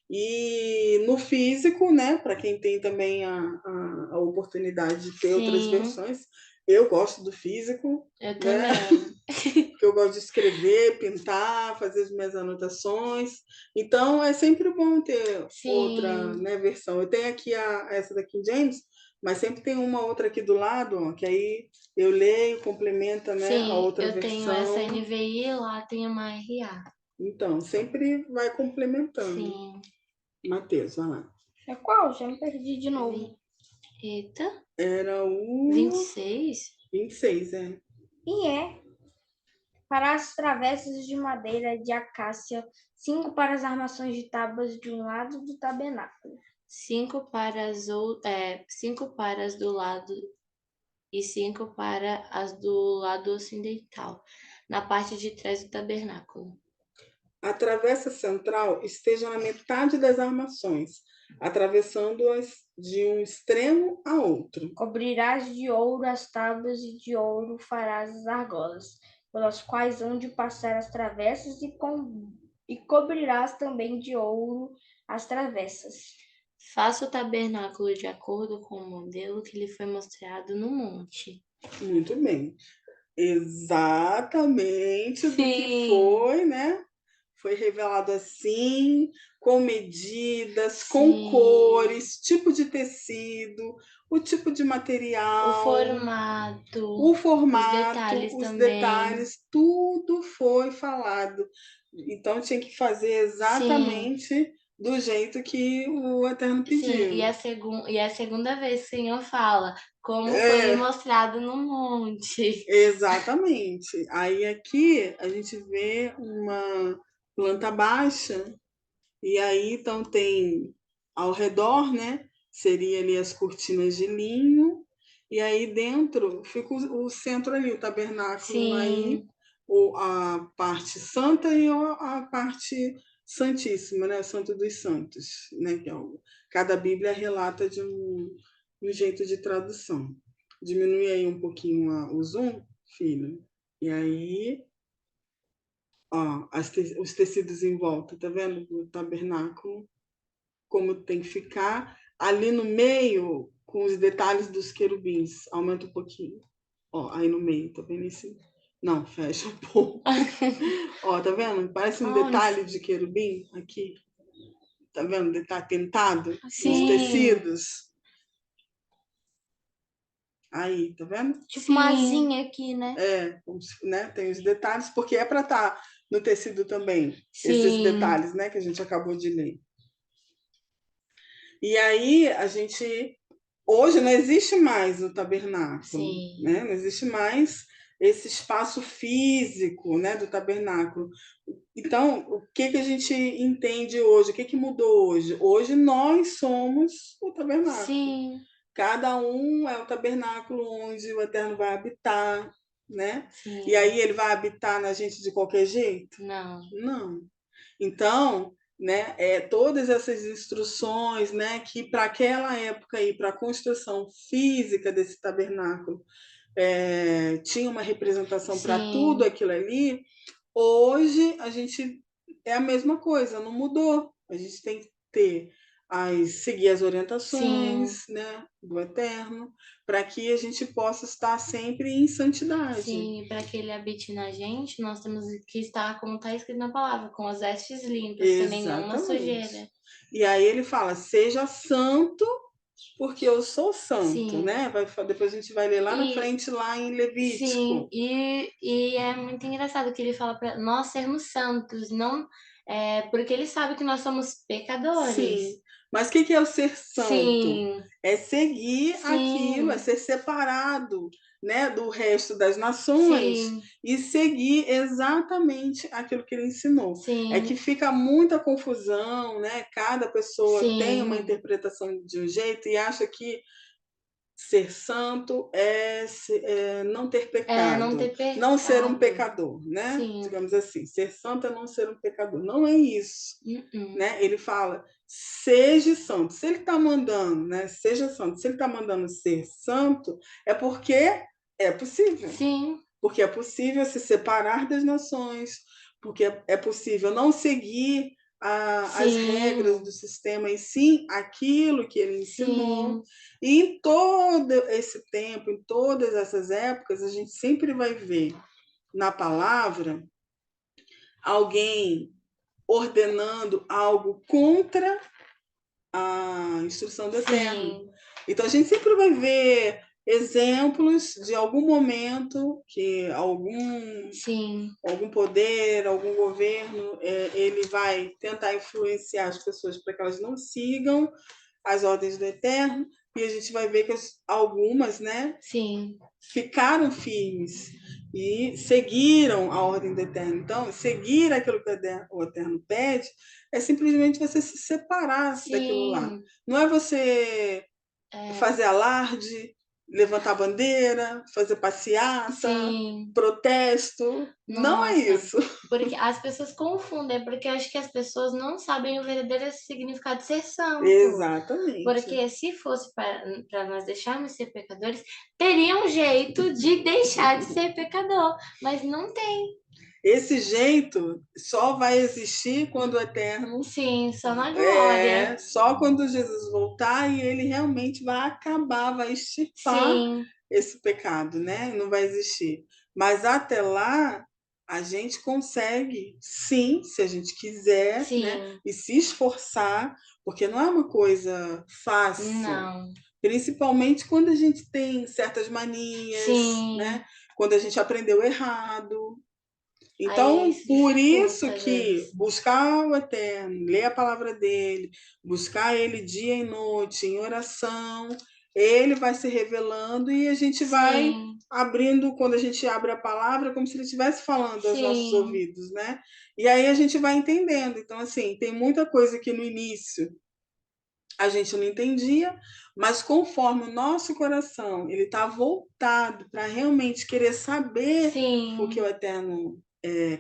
E no físico, né? Para quem tem também a oportunidade de ter outras Sim. versões, eu gosto do físico, Eu né? também. Porque eu gosto de escrever, pintar, fazer as minhas anotações. Então é sempre bom ter outra, Sim. né, versão. Eu tenho aqui essa da King James, mas sempre tem uma outra aqui do lado, ó, que aí eu leio, complementa, né, a Sim, outra eu tenho essa versão. NVI e lá tem uma RA. Então, sempre vai complementando. Sim. Mateus, vai lá. É qual? Já me perdi de novo. Eita, Era o 26? 26, é. E é para as travessas de madeira de acácia, 5 para as armações de tábuas de um lado do tabernáculo. 5 para as do lado e 5 para as do lado ocidental, na parte de trás do tabernáculo. A travessa central esteja na metade das armações, atravessando-as de um extremo a outro. Cobrirás de ouro as tábuas e de ouro farás as argolas, pelas quais hão de passar as travessas e cobrirás também de ouro as travessas. Faça o tabernáculo de acordo com o modelo que lhe foi mostrado no monte. Muito bem. Exatamente do que Sim. foi, né? Foi revelado assim, com medidas, Sim. com cores, tipo de tecido, o tipo de material, O formato, os também. detalhes, tudo foi falado. Então tinha que fazer exatamente do jeito que o Eterno pediu. Sim, e a segunda vez que o Senhor fala, como foi É, mostrado no monte. exatamente. Aí aqui a gente vê uma planta baixa, e aí então tem ao redor, né? Seria ali as cortinas de linho, e aí dentro fica o centro ali, o tabernáculo, aí Sim, a parte santa e a parte santíssima, né? O Santo dos Santos, né? Que é cada Bíblia relata de um jeito de tradução. Diminui aí um pouquinho o zoom, filho. E aí, ó, os tecidos em volta, tá vendo? Do tabernáculo, como tem que ficar. Ali no meio, com os detalhes dos querubins. Aumenta um pouquinho. Ó, aí no meio, tá vendo esse? Não, fecha um pouco. Ó, tá vendo? Parece um detalhe de querubim aqui. Tá vendo? Detalhe pintado nos sim, tecidos. Aí, tá vendo? Tipo uma sim, asinha aqui, né? É, né? Tem os detalhes, porque é para estar no tecido também, esses sim, detalhes, né? Que a gente acabou de ler. E aí, a gente. Hoje não existe mais o tabernáculo, sim, né? Não existe mais esse espaço físico, né, do tabernáculo. Então, o que a gente entende hoje? O que mudou hoje? Hoje nós somos o tabernáculo. sim, Cada um é o tabernáculo onde o Eterno vai habitar, né? sim. E aí ele vai habitar na gente de qualquer jeito? Não. Não. Então, né, todas essas instruções, né, que para aquela época aí, para a construção física desse tabernáculo, tinha uma representação para tudo aquilo ali, hoje a gente é a mesma coisa, não mudou. A gente tem que seguir as orientações, né, do Eterno, para que a gente possa estar sempre em santidade. Sim, para que ele habite na gente, nós temos que estar, como está escrito na palavra, com as vestes limpas, sem nenhuma sujeira. E aí ele fala, seja santo, porque eu sou santo, Sim. né? Depois a gente vai ler lá na frente, lá em Levítico. Sim, e é muito engraçado que ele fala para nós sermos santos, não porque ele sabe que nós somos pecadores. Sim. Mas o que é o ser santo? Sim, É seguir aquilo, é sim, ser separado, né, do resto das nações sim, e seguir exatamente aquilo que ele ensinou. É que sim, fica muita confusão, né? Cada pessoa tem uma sim. interpretação de um jeito e acha que ser santo é não ter Não pecado, ter não ser um pecado. pecador, né? Sim. Digamos assim, ser santo é não ser um pecador. Não é isso, Uh-uh. né? Ele fala, seja santo. Se ele está mandando, né? Seja santo. Se ele está mandando ser santo, é porque é possível. Sim, Porque é possível se separar das nações, porque é possível não seguir as regras sim, do sistema, e sim aquilo que ele ensinou. sim, E em todo esse tempo, em todas essas épocas, a gente sempre vai ver na palavra alguém ordenando algo contra a instrução do Eterno. sim, Então a gente sempre vai ver exemplos de algum momento que sim, algum poder, algum governo, ele vai tentar influenciar as pessoas para que elas não sigam as ordens do Eterno, e a gente vai ver que algumas, né, sim, ficaram firmes e seguiram a ordem do Eterno. Então, seguir aquilo que o Eterno pede é simplesmente você se separar daquilo lá. sim, Não é você é, fazer alarde, levantar bandeira, fazer passeata, sim. protesto. Não é Nossa, isso. porque as pessoas confundem, porque eu acho que as pessoas não sabem o verdadeiro significado de ser santo. Exatamente. Porque se fosse para nós deixarmos ser pecadores, teria um jeito de deixar de ser pecador, mas não tem. Esse jeito só vai existir quando o Eterno Sim, só na glória. só quando Jesus voltar e ele realmente vai acabar, vai extirpar Sim, esse pecado, né? Não vai existir. Mas até lá a gente consegue, sim, se a gente quiser, né? sim, E se esforçar, porque não é uma coisa fácil, não. principalmente quando a gente tem certas manias, Sim, né? Quando a gente aprendeu errado. aí Então, isso por isso dificulta às que vezes. buscar o Eterno, ler a palavra dele, buscar ele dia e noite em oração, ele vai se revelando e a gente vai Sim, abrindo, quando a gente abre a palavra, como se ele estivesse falando aos nossos sim, ouvidos, né? E aí a gente vai entendendo. Então, assim, tem muita coisa que no início a gente não entendia, mas conforme o nosso coração ele está voltado para realmente querer saber o que o sim, Eterno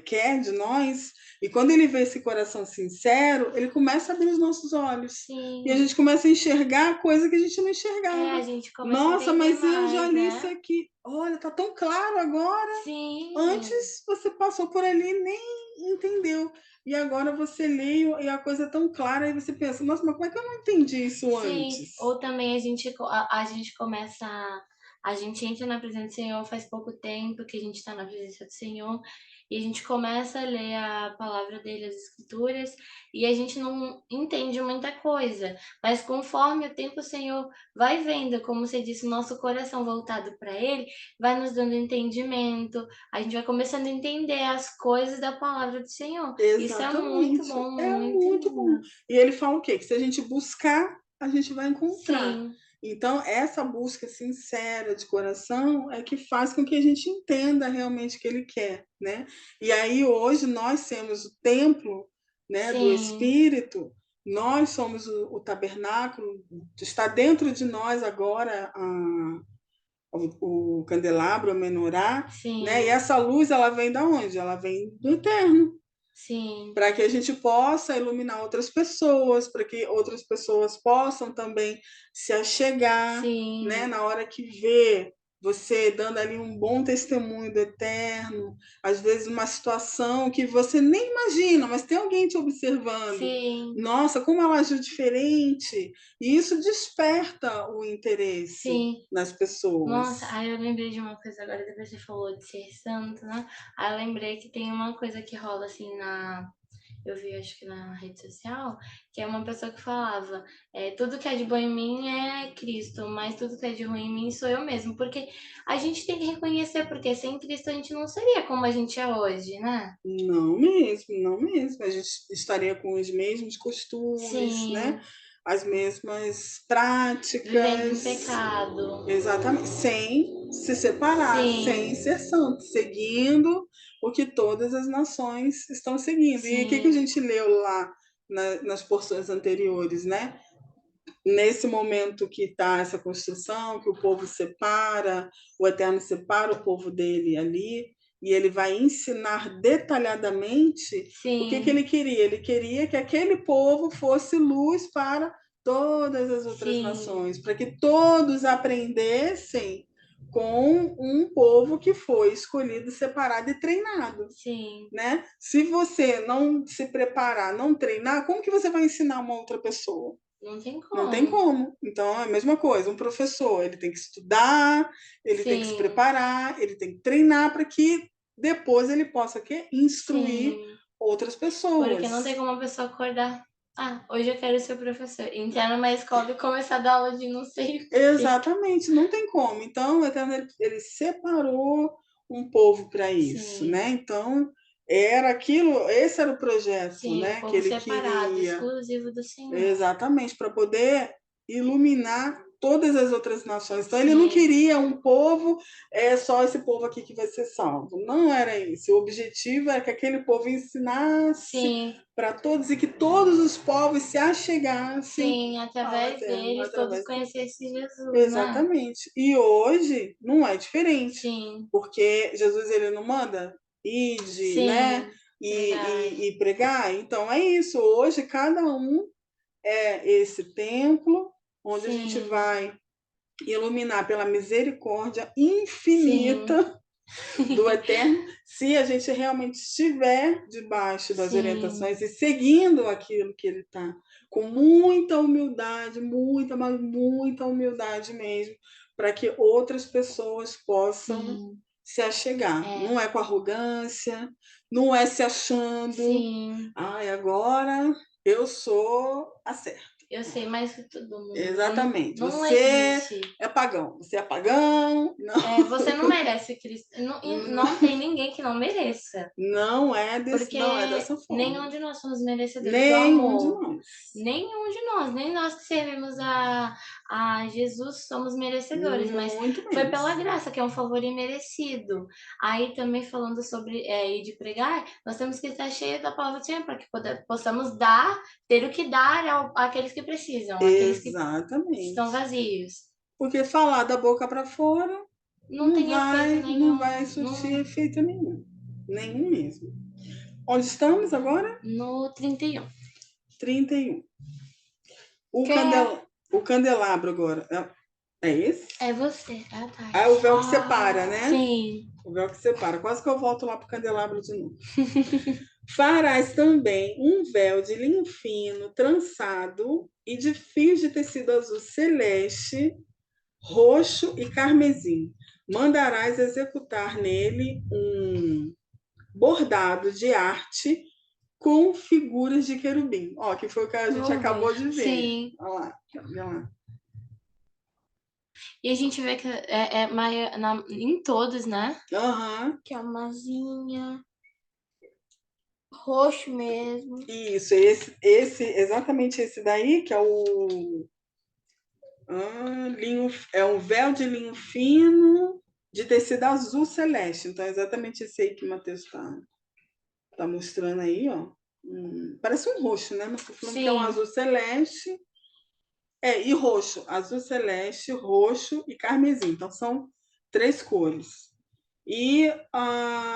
quer de nós, e quando ele vê esse coração sincero, ele começa a abrir os nossos olhos. E a sim. gente começa a enxergar coisa que a gente não A enxergava. gente começa a Nossa, entender mas eu já mais, li isso né? aqui. Olha, tá tão claro agora. Sim, Antes você passou por ali e nem entendeu. E agora você lê e a coisa é tão clara, e você pensa, nossa, mas como é que eu não entendi isso sim. antes? Ou também a gente começa. A gente entra na presença do Senhor faz pouco tempo que a gente está na presença do Senhor e a gente começa a ler a palavra dele, as escrituras, e a gente não entende muita coisa. Mas conforme o tempo o Senhor vai vendo, como você disse, nosso coração voltado para Ele, vai nos dando entendimento, a gente vai começando a entender as coisas da palavra do Senhor. Isso é muito Exatamente. bom, É muito muito bom. lindo. E ele fala o quê? Que se a gente buscar, a gente vai encontrar. Sim, Então, essa busca sincera de coração é que faz com que a gente entenda realmente o que ele quer, né? E aí, hoje, nós temos o templo, né, do sim, Espírito, nós somos o tabernáculo, está dentro de nós agora o candelabro, a menorá, né? E sim, essa luz, ela vem da onde? Ela vem do Eterno, sim, para que a gente possa iluminar outras pessoas, para que outras pessoas possam também se achegar, né? sim, Na hora que vê você dando ali um bom testemunho do Eterno, às vezes uma situação que você nem imagina, mas tem alguém te observando. sim, Nossa, como ela agiu diferente! E isso desperta o interesse sim. nas Nossa, pessoas. aí eu lembrei de uma coisa agora, depois você falou de ser santo, né? Aí eu lembrei que tem uma coisa que rola assim eu vi, acho que na rede social, que é uma pessoa que falava, tudo que é de bom em mim é Cristo, mas tudo que é de ruim em mim sou eu mesmo. Porque a gente tem que reconhecer, porque sem Cristo a gente não seria como a gente é hoje, né? Não mesmo, não mesmo. A gente estaria com os mesmos costumes, né? Sim, As mesmas vivendo em práticas, pecado. exatamente, sem se separar, sem Sim, ser santo, seguindo o que todas as nações estão seguindo. E o que a sim, gente leu lá nas porções anteriores, né? Nesse momento que está essa construção, que o povo separa, o Eterno separa o povo dele ali, e ele vai ensinar detalhadamente o que sim, ele queria. Ele queria que aquele povo fosse luz para todas as outras sim, nações, para que todos aprendessem com um povo que foi escolhido, separado e treinado. sim. Né? Se você não se preparar, não treinar, como que você vai ensinar uma outra pessoa? Não tem Não tem como. como. Então é a mesma coisa. Um professor, ele tem que estudar, ele tem que se Sim, preparar, ele tem que treinar para que depois ele possa quê? Instruir sim. outras Porque não pessoas. tem como a pessoa acordar. Ah, hoje eu quero ser professor. Entrar numa escola e começar a dar aula de não sei o quê. Exatamente, não tem como. Então, o Eterno ele separou um povo para isso, Sim, né? Então, era aquilo, esse era o projeto, sim, o né, que povo ele separado, queria. exclusivo do Senhor. Exatamente, para poder iluminar todas as outras nações. Então, ele não Sim, queria um povo, só esse povo aqui que vai ser salvo. Não era isso. O objetivo era que aquele povo ensinasse sim, para todos e que todos os povos se achegassem sim, ao através Eterno, deles todos através dele. conhecessem Jesus, né? Exatamente. E hoje não é diferente, Sim, porque Jesus ele não manda ide, né? sim, verdade. E pregar. Então é isso. Hoje cada um é esse templo onde a gente Sim, vai iluminar pela misericórdia sim, infinita do Eterno, se a gente realmente estiver debaixo das sim, orientações e seguindo aquilo que ele está, com muita humildade, muita, mas muita humildade mesmo, para que outras pessoas possam sim, se achegar. é, Não é com arrogância, não é se achando, sim. ai, agora eu sou a certa. Eu sei mais que todo mundo. Não, Exatamente. não Você existe. é pagão. Você é pagão. Você não merece Cristo. Não, e não tem ninguém que não mereça. Não, não é Porque dessa nenhum forma. de nós somos merecedores do Nenhum de amor. nós. Nenhum de nós, nem nós que servimos a Jesus somos merecedores, mas Muito foi pela menos. graça, que é um favor imerecido. Aí também falando sobre ir de pregar, nós temos que estar cheios da palavra do Senhor para que possamos ter o que dar àqueles que precisam, àqueles que estão Exatamente. vazios. Porque falar da boca para fora Não tem efeito não nenhum. vai surtir No, efeito nenhum. Nenhum mesmo. Onde estamos agora? no 31. 31. O, Quem é? o candelabro agora. É esse? É você, é a Ah, é o Tati. véu que separa, né? Sim. O véu que separa. Quase que eu volto lá pro candelabro de novo. Farás também um véu de linho fino, trançado e de fios de tecido azul celeste, roxo e carmesim. Mandarás executar nele um bordado de arte com figuras de querubim. Ó, que foi o que a gente Vou ver. acabou de ver. Sim. Olha lá, olha lá. E a gente vê que em todos, né? Aham, Que é uma asinha, roxo mesmo. isso, exatamente esse daí, que é o linho, é um véu de linho fino de tecido azul celeste. Então, é exatamente esse aí que o Matheus tá mostrando aí, ó. Parece um roxo, né? Mas tô falando que é um Sim. azul celeste. E roxo. Azul celeste, roxo e carmesim. Então, são 3 cores. E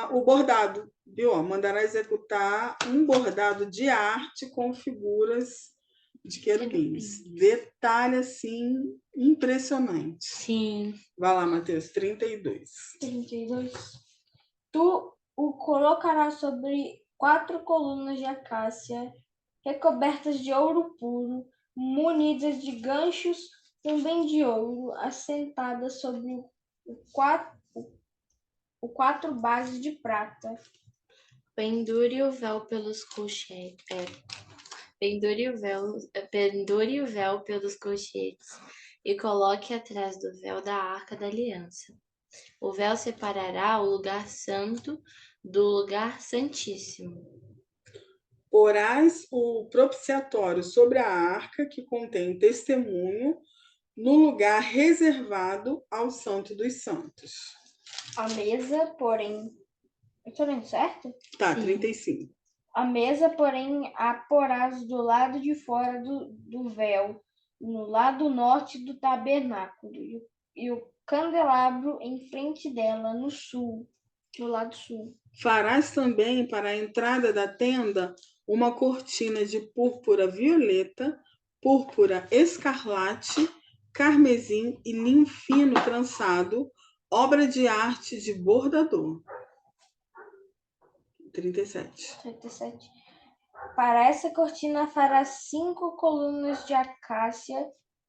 o bordado, viu? Mandará executar um bordado de arte com figuras de querubins. Querubins. Detalhe, assim, impressionante. Sim. Vai lá, Matheus, 32. 32. Tu o colocarás sobre 4 colunas de acácia, recobertas de ouro puro, munidas de ganchos também de ouro, assentadas sobre o quatro bases de prata. Pendure o véu pelos colchetes. Pendure o véu pelos colchetes e coloque atrás do véu da Arca da Aliança. O véu separará o lugar santo do lugar santíssimo. Porás o propiciatório sobre a arca que contém o testemunho no lugar reservado ao Santo dos Santos. A mesa, porém... Eu tô lendo certo? Tá, Sim. 35. A mesa, porém, a porás do lado de fora do véu, no lado norte do tabernáculo, e o candelabro em frente dela, no lado sul. Farás também para a entrada da tenda uma cortina de púrpura violeta, púrpura escarlate, carmesim e linho fino trançado, obra de arte de bordador. 37. 37. Para essa cortina farás 5 colunas de acácia,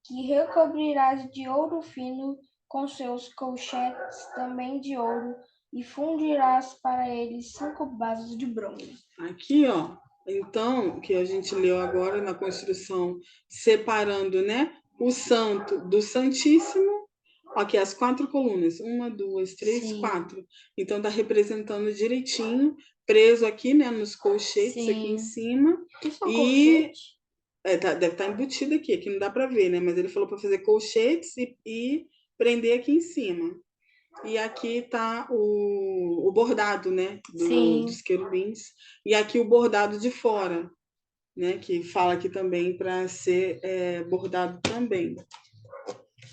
que recobrirás de ouro fino, com seus colchetes também de ouro, e fundirás para eles 5 bases de bronze. Aqui, ó, então, que a gente leu agora na construção, separando, né, o santo do santíssimo. Aqui, as 4 colunas. 1, 2, 3, Sim. 4. Então, tá representando direitinho, preso aqui, né, nos colchetes, Sim. aqui em cima. Que são E colchetes? deve estar embutido aqui não dá para ver, né? Mas ele falou para fazer colchetes e prender aqui em cima. E aqui tá o bordado, né? Sim. Dos querubins. E aqui o bordado de fora, né? Que fala aqui também para ser bordado também.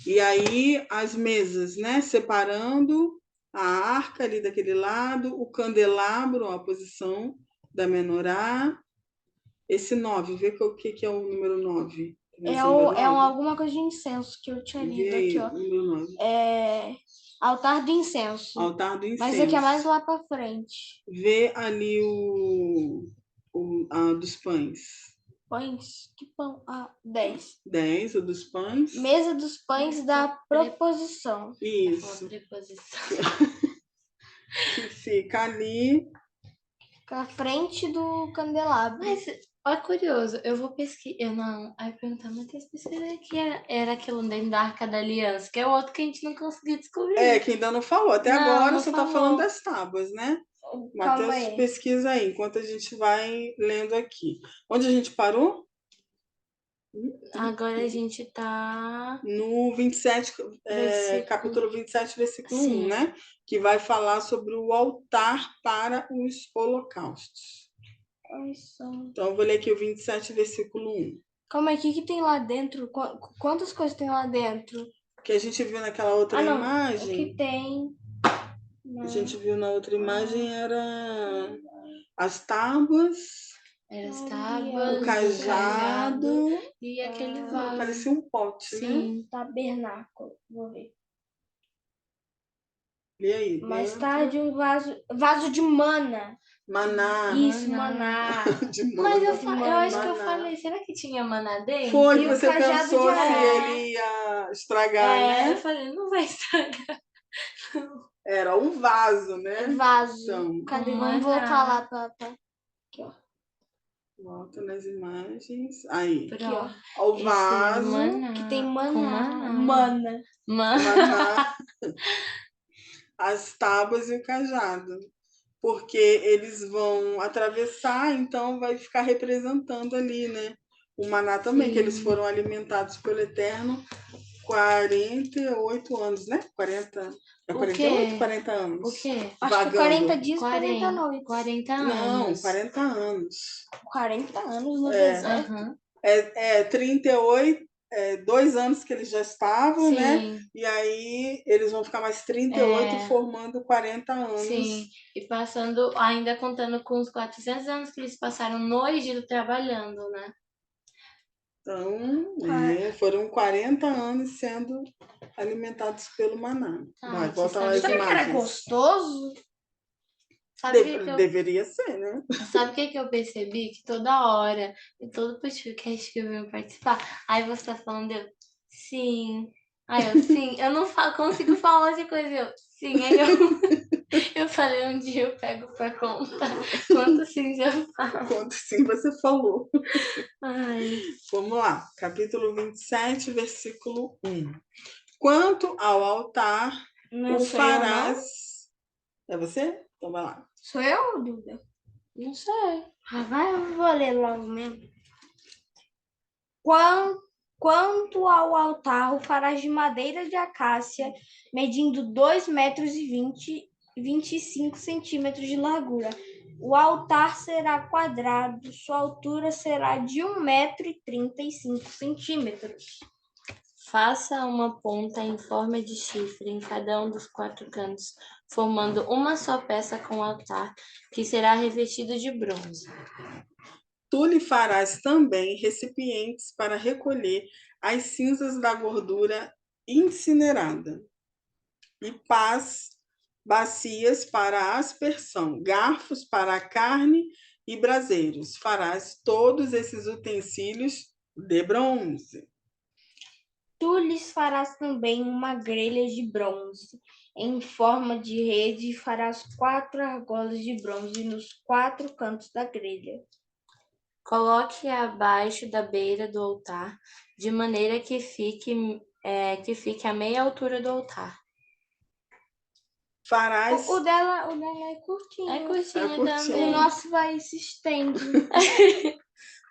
E aí as mesas, né? Separando a arca ali daquele lado, o candelabro, ó, a posição da menorá. Esse 9, vê o que é o número 9. Alguma coisa de incenso que eu tinha lido Vê aí, aqui, ó. número 9. Altar do incenso. Altar do incenso. Mas aqui é mais lá pra frente. Vê ali a dos pães. Pães? Que pão? 10. 10, o dos pães. Mesa dos pães da proposição. Isso. Preposição. Que fica ali. Fica à frente do candelabro. Mas, olha, curioso, eu vou pesquisar. Aí perguntar, mas tem pesquisa que era aquilo dentro da Arca da Aliança, que é o outro que a gente não conseguiu descobrir. Que ainda não falou. Até Não, agora não você falou. tá falando das tábuas, né? Calma Matheus, aí. pesquisa aí, enquanto a gente vai lendo aqui. Onde a gente parou? Agora a gente tá No 27, capítulo 27, versículo 1, Sim. né? Que vai falar sobre o altar para os holocaustos. Então, eu vou ler aqui o 27, versículo 1. Calma aí, o que tem lá dentro? Quantas coisas tem lá dentro? Que a gente viu naquela outra imagem. O que tem? A gente viu na outra imagem era as tábuas, as tábuas, o cajado e aquele vaso. parecia um pote, né? Sim. Tabernáculo. Vou ver. E aí? Mais dentro? tarde, um vaso de mana. Maná. Isso, maná. De Mas mana. eu acho que eu Maná. falei, será que tinha maná dentro? Foi E que o você cajado pensou de se areia. ele ia estragar, né? Eu falei, não vai estragar. Era um vaso, né? Vaso. Então, Cadê? Com Vamos maná. voltar lá pra... Aqui, ó. volta nas imagens. Aí. Aqui, ó. O vaso. Maná. Que tem Com maná. maná. Maná. As tábuas e o cajado. Porque eles vão atravessar, então vai ficar representando ali, né? O maná também, Sim. que eles foram alimentados pelo Eterno 48 anos, né? 40. É 48, 40 anos. O quê? Acho que 40 dias, 40 noites. 40 anos. Não, 40 anos. 40 anos no deserto. Uhum. 38, 2 anos que eles já estavam, Sim. né? E aí eles vão ficar mais 38, formando 40 anos. Sim, e passando, ainda contando com os 400 anos que eles passaram no Egito trabalhando, né? Então, foram 40 anos sendo alimentados pelo maná. Vai, volta lá as Será que era imagens. gostoso? Deveria ser, né? Sabe o que eu percebi? Que toda hora, em todo podcast que eu venho participar, aí você tá falando, sim. Aí eu, sim. Eu não consigo falar de coisa, eu, sim. Aí Eu falei, um dia eu pego pra contar. Quanto sim já falo. Quanto sim você falou. Ai, Vamos lá, capítulo 27, versículo 1. Quanto ao altar, Não o sou eu, não? farás. É você? Então vai lá. Sou eu, Duda? não sei. Ah, vai, eu vou ler logo mesmo. Quanto ao altar, o farás de madeira de acácia, medindo 2 metros e 25 centímetros de largura. O altar será quadrado, sua altura será de 1 metro e 35 centímetros. Faça uma ponta em forma de chifre em cada um dos 4 cantos, formando uma só peça com altar, que será revestido de bronze. Tu lhe farás também recipientes para recolher as cinzas da gordura incinerada, e bacias para a aspersão, garfos para a carne e braseiros. Farás todos esses utensílios de bronze. Tu lhes farás também uma grelha de bronze, em forma de rede, e farás 4 argolas de bronze nos 4 cantos da grelha. Coloque abaixo da beira do altar, de maneira que fique a meia altura do altar. Farás. O dela é curtinho. É curtinho curtinho. também. O nosso vai se estende.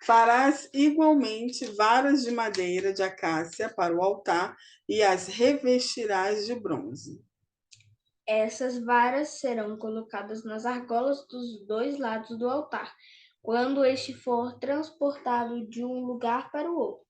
Farás igualmente varas de madeira de acácia para o altar e as revestirás de bronze. Essas varas serão colocadas nas argolas dos 2 lados do altar, quando este for transportado de um lugar para o outro.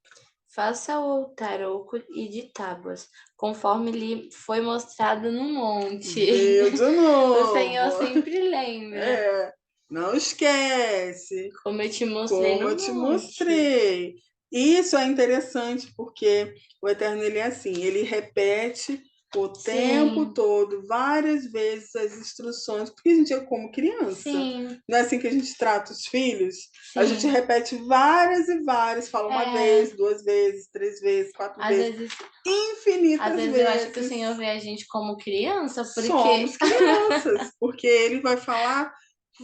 Faça o altar oco e de tábuas, conforme lhe foi mostrado no monte. Viu de novo. O Senhor sempre lembra. É, não esquece. Como eu te mostrei Como no eu te monte. mostrei. Isso é interessante porque o Eterno ele é assim, ele repete o tempo todo, várias vezes as instruções, porque a gente é como criança. Sim. Não é assim que a gente trata os filhos? Sim. A gente repete várias e várias, fala uma vez, 2 vezes, 3 vezes, 4 vezes, infinitas às vezes vezes. eu acho que o Senhor vê a gente como criança, porque... Somos crianças, porque ele vai falar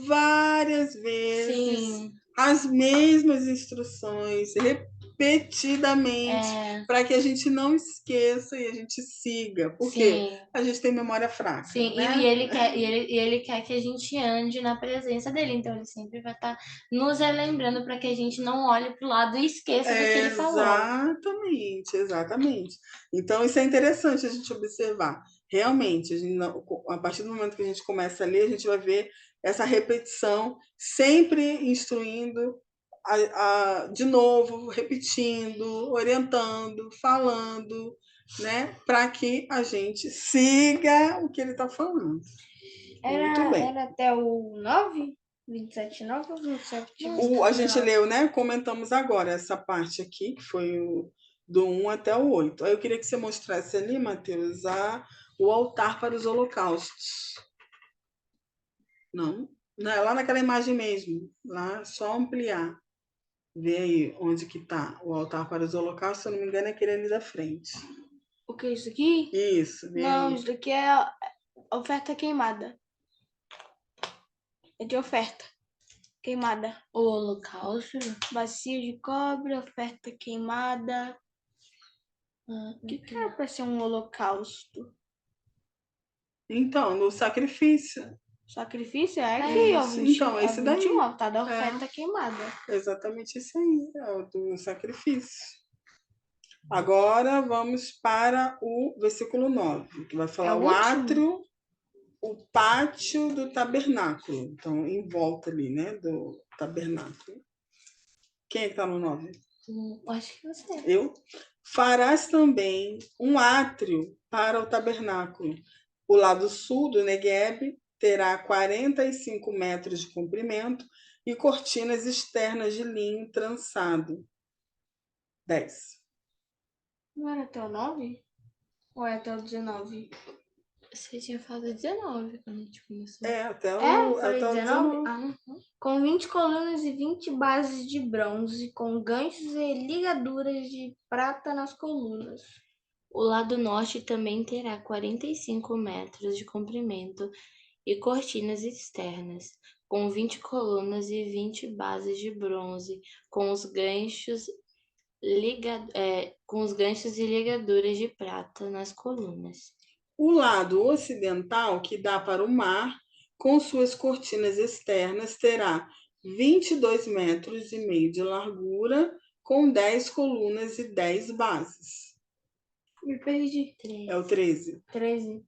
várias vezes Sim. as mesmas instruções, repetidamente, para que a gente não esqueça e a gente siga. Porque a gente tem memória fraca. Sim, né? e ele quer que a gente ande na presença dele, então ele sempre vai estar nos relembrando para que a gente não olhe para o lado e esqueça do que ele falou. Exatamente, exatamente. Então, isso é interessante a gente observar. Realmente, a partir do momento que a gente começa a ler, a gente vai ver essa repetição, sempre instruindo, de novo, repetindo, orientando, falando, né? Para que a gente siga o que ele está falando. Muito bem. Era até o 9? 27, 9 ou 27? A gente leu, né? Comentamos agora essa parte aqui, que foi do 1 até o 8. Aí eu queria que você mostrasse ali, Mateus, o altar para os holocaustos. Não? Não, é lá naquela imagem mesmo. Lá, só ampliar. Vê aí onde que tá o altar para os holocaustos, se eu não me engano, é aquele ali da frente. O que é isso aqui? Isso, vê Não, aí. isso daqui é oferta queimada. É de oferta queimada. O holocausto? Bacia de cobre, oferta queimada. O que era para ser um holocausto? Então, no sacrifício. Sacrifício é aqui, ó. Então, esse daí. 21, ó, tá da oferta queimada. Exatamente isso aí, é o do sacrifício. Agora vamos para o versículo 9, que vai falar o átrio, o pátio do tabernáculo. Então, em volta ali, né, do tabernáculo. Quem é que está no 9? Acho que você. Eu. Farás também um átrio para o tabernáculo. O lado sul do Negueb terá 45 metros de comprimento e cortinas externas de linho trançado. 10. Não era até o 9? Ou é até o 19? Você tinha falado 19 quando a gente começou. Até eu falei até 19? Com 20 colunas e 20 bases de bronze, com ganchos e ligaduras de prata nas colunas. O lado norte também terá 45 metros de comprimento e cortinas externas, com 20 colunas e 20 bases de bronze, com os ganchos e ligaduras de prata nas colunas. O lado ocidental, que dá para o mar, com suas cortinas externas, terá 22,5 metros de largura, com 10 colunas e 10 bases. Me perdi. É o 13. 13.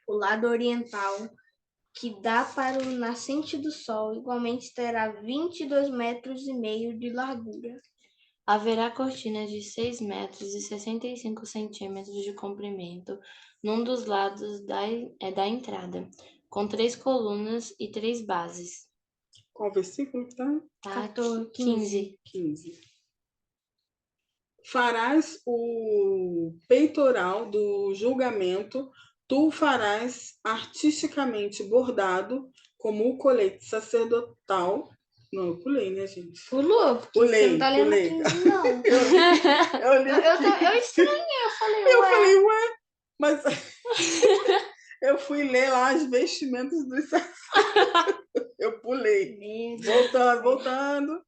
O lado oriental, que dá para o nascente do sol, igualmente terá 22,5 metros de largura. Haverá cortinas de 6 metros e 65 centímetros de comprimento num dos lados da entrada, com 3 colunas e 3 bases. Qual versículo que tá? 15. 15. Farás o peitoral do julgamento, tu o farás artisticamente bordado, como o colete sacerdotal. Não, eu pulei, né, gente? Pulou, porque você não tá lendo Pulei. 15, não. Eu li Eu estranhei, eu falei, ué, mas eu fui ler lá as vestimentas dos sacerdotes. Eu pulei. Voltando.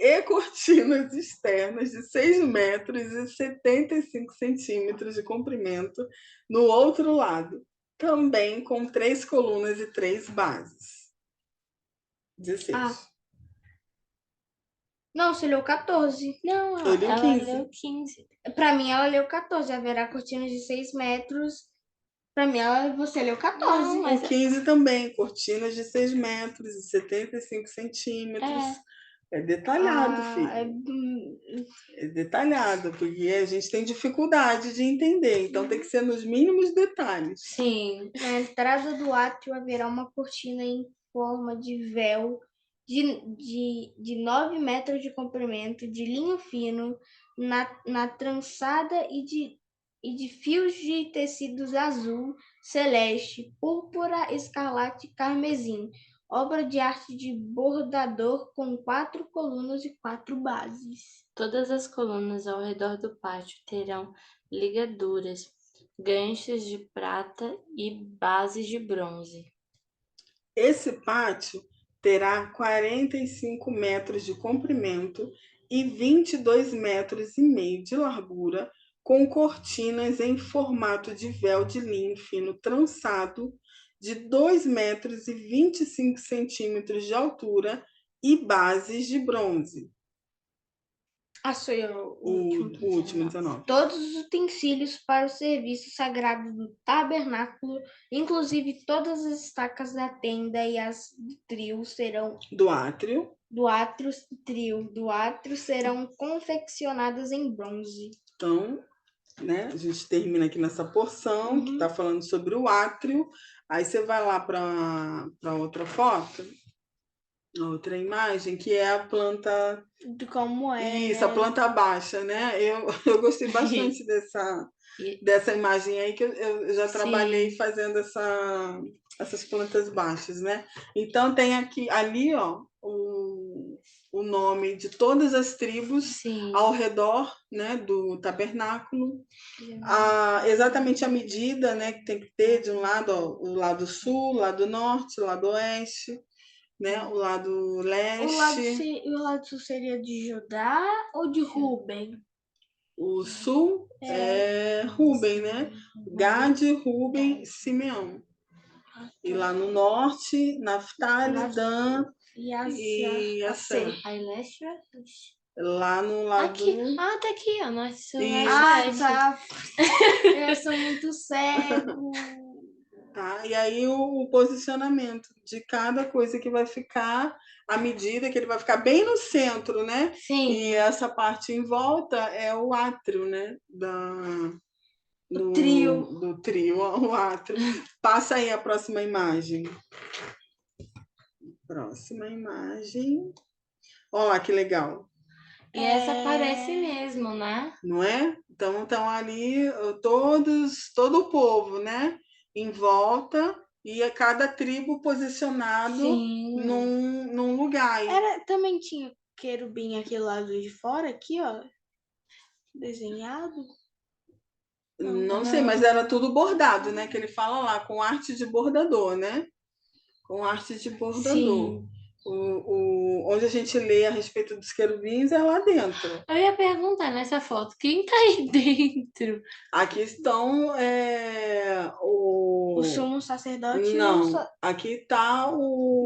E cortinas externas de 6 metros e 75 centímetros de comprimento no outro lado, também com 3 colunas e 3 bases. 16. Não, você leu 14. Não, Eu li o ela 15. leu 15. Pra mim, ela leu 14. Haverá cortinas de 6 metros. Pra mim, você leu 14. Não, mas O 15 também, cortinas de 6 metros e 75 centímetros. É detalhado, filho. É detalhado, porque a gente tem dificuldade de entender, então tem que ser nos mínimos detalhes. sim. Na entrada do átrio haverá uma cortina em forma de véu de 9 metros de comprimento, de linho fino, na trançada e de fios de tecidos azul, celeste, púrpura, escarlate e carmesim. Obra de arte de bordador com 4 colunas e 4 bases. Todas as colunas ao redor do pátio terão ligaduras, ganchos de prata e bases de bronze. Esse pátio terá 45 metros de comprimento e 22,5 metros de largura, com cortinas em formato de véu de linho fino trançado de 2 metros e 25 centímetros de altura e bases de bronze. Sou eu, O último, 19. Todos os utensílios para o serviço sagrado do tabernáculo, inclusive todas as estacas da tenda e as do trio serão Do átrio. do átrio serão confeccionadas em bronze. Então, né, a gente termina aqui nessa porção que está falando sobre o átrio. Aí você vai lá para outra foto, outra imagem, que é a planta. De como é. Isso, a planta baixa, né? Eu gostei bastante dessa imagem aí, que eu já trabalhei fazendo essas plantas baixas, né? Então tem ali, ó, o nome de todas as tribos ao redor, né, do tabernáculo. Exatamente a medida, né, que tem que ter de um lado, ó, o lado sul, o lado norte, o lado oeste, né, o lado leste. O lado sul seria de Judá ou de Ruben? O sul é Ruben, né? Gade, Ruben, Simeão. E lá no norte, Naftali, Dan e Assã. Aí leste. Lá no lado. Aqui. Tá aqui, ó. Norte, sul, leste. Tá. Eu sou muito cego. Tá? E aí o posicionamento de cada coisa que vai ficar, à medida que ele vai ficar bem no centro, né? Sim. E essa parte em volta é o átrio, né? Do trio, o átrio. Passa aí a próxima imagem. Próxima imagem. Olha lá que legal. E essa parece mesmo, né? Não é? Então estão ali todo o povo, né? Em volta, e a cada tribo posicionado num lugar. Também tinha querubim aqui lado de fora, aqui, ó, desenhado. Não sei, mas era tudo bordado, né? Que ele fala lá, com arte de bordador, né? Com arte de bordador. Sim. Onde a gente lê a respeito dos querubins é lá dentro. Eu ia perguntar nessa foto, quem tá aí dentro? Aqui estão O sumo sacerdote e Não, aqui está a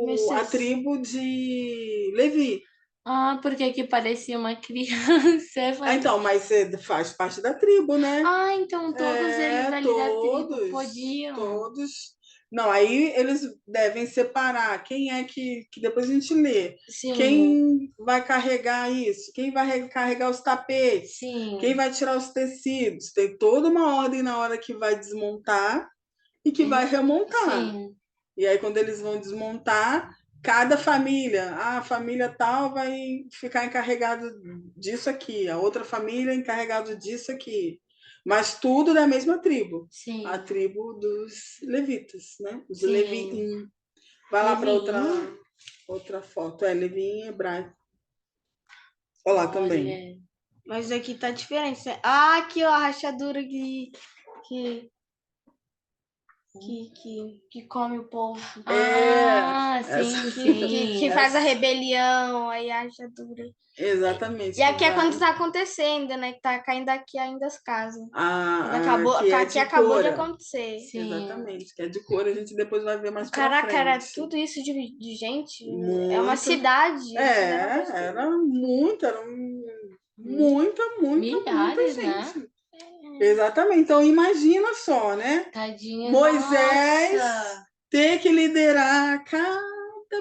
Messias. tribo de Levi. Ah, porque aqui parecia uma criança. Eu falei, Então, mas você faz parte da tribo, né? ah, então todos eles ali da tribo podiam. Todos. Não, aí eles devem separar quem é que depois a gente lê. Sim, Quem vai carregar isso? Quem vai carregar os tapetes? sim, Quem vai tirar os tecidos? Tem toda uma ordem na hora que vai desmontar e que vai remontar. sim, E aí, quando eles vão desmontar, cada família, a família tal vai ficar encarregado disso aqui, a outra família encarregado disso aqui. Mas tudo da mesma tribo, sim. a tribo dos levitas, né? Os Sim. Leviim. Vai lá para Leviim? outra foto. É, Leviim em hebraico. Olha lá também. Olha. Mas aqui tá diferente. Ah, aqui ó, a rachadura que, que come o povo. Ah, essa- sim, Que sim. faz a rebelião, aí a rachadura. Exatamente. E aqui é que quando vai- tá acontecendo, né? Que tá caindo aqui ainda as casas. que é Aqui de acabou de Cora. acontecer. Sim. Exatamente, que é de cor, a gente depois vai ver mais pra Caraca, era frente. tudo isso de gente. Muito. É uma cidade. Era muita, muita Milhares, gente. né? Exatamente. Então imagina só, né? Tadinha. Moisés Nossa. ter que liderar cada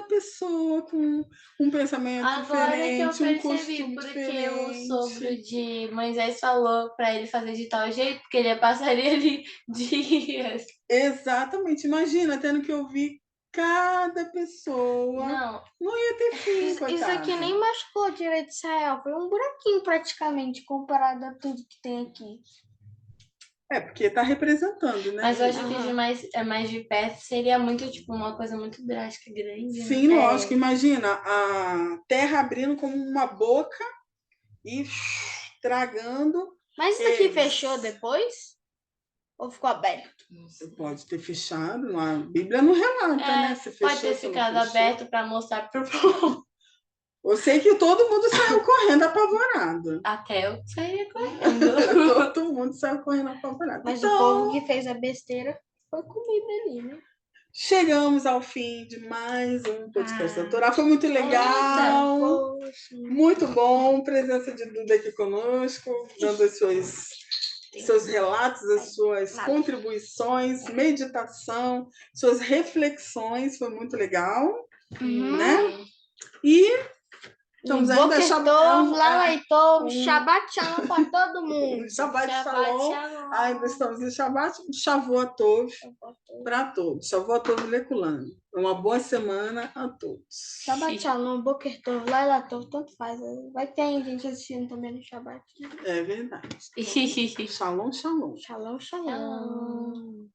pessoa com um pensamento Agora que eu diferente, um percebi, costume porque o sogro diferente. de Moisés falou pra ele fazer de tal jeito, porque ele passaria ali dias. Exatamente. Imagina tendo que ouvir cada pessoa. Não, ia ter fim, Isso coitada. aqui nem machucou direito de Israel. Foi um buraquinho praticamente comparado a tudo que tem aqui. É, porque tá representando, né? mas eu acho que Aham. mais de perto seria muito, tipo, uma coisa muito drástica, grande, né? Sim, lógico. Imagina a terra abrindo como uma boca e tragando. Mas isso aqui eles. fechou depois? Ou ficou aberto? Você pode ter fechado, a Bíblia não relata, né? Se fechou, Pode ter se não ficado fechou. aberto para mostrar pro povo. Eu sei que todo mundo saiu correndo apavorado. Até eu saía correndo. Todo mundo saiu correndo apavorado. Mas Então, o povo que fez a besteira foi comido ali, né? chegamos ao fim de mais um podcast da Torá. Foi muito legal. Poxa. Muito bom. Presença de Duda aqui conosco, dando os seus relatos, as suas contribuições, meditação, suas reflexões. Foi muito legal. Né? E estamos ainda Shabbat Shalom para todo mundo. Shabbat Shalom. Ainda estamos em Shabbat. Shavuot Tov para todos. Shavuot Tov Leculano. Uma boa semana a todos. Shabbat Shalom, Boker Tov, Laila Tov, tanto faz. Vai ter gente assistindo também no Shabbat. É verdade. Shalom, shalom. Shalom, shalom.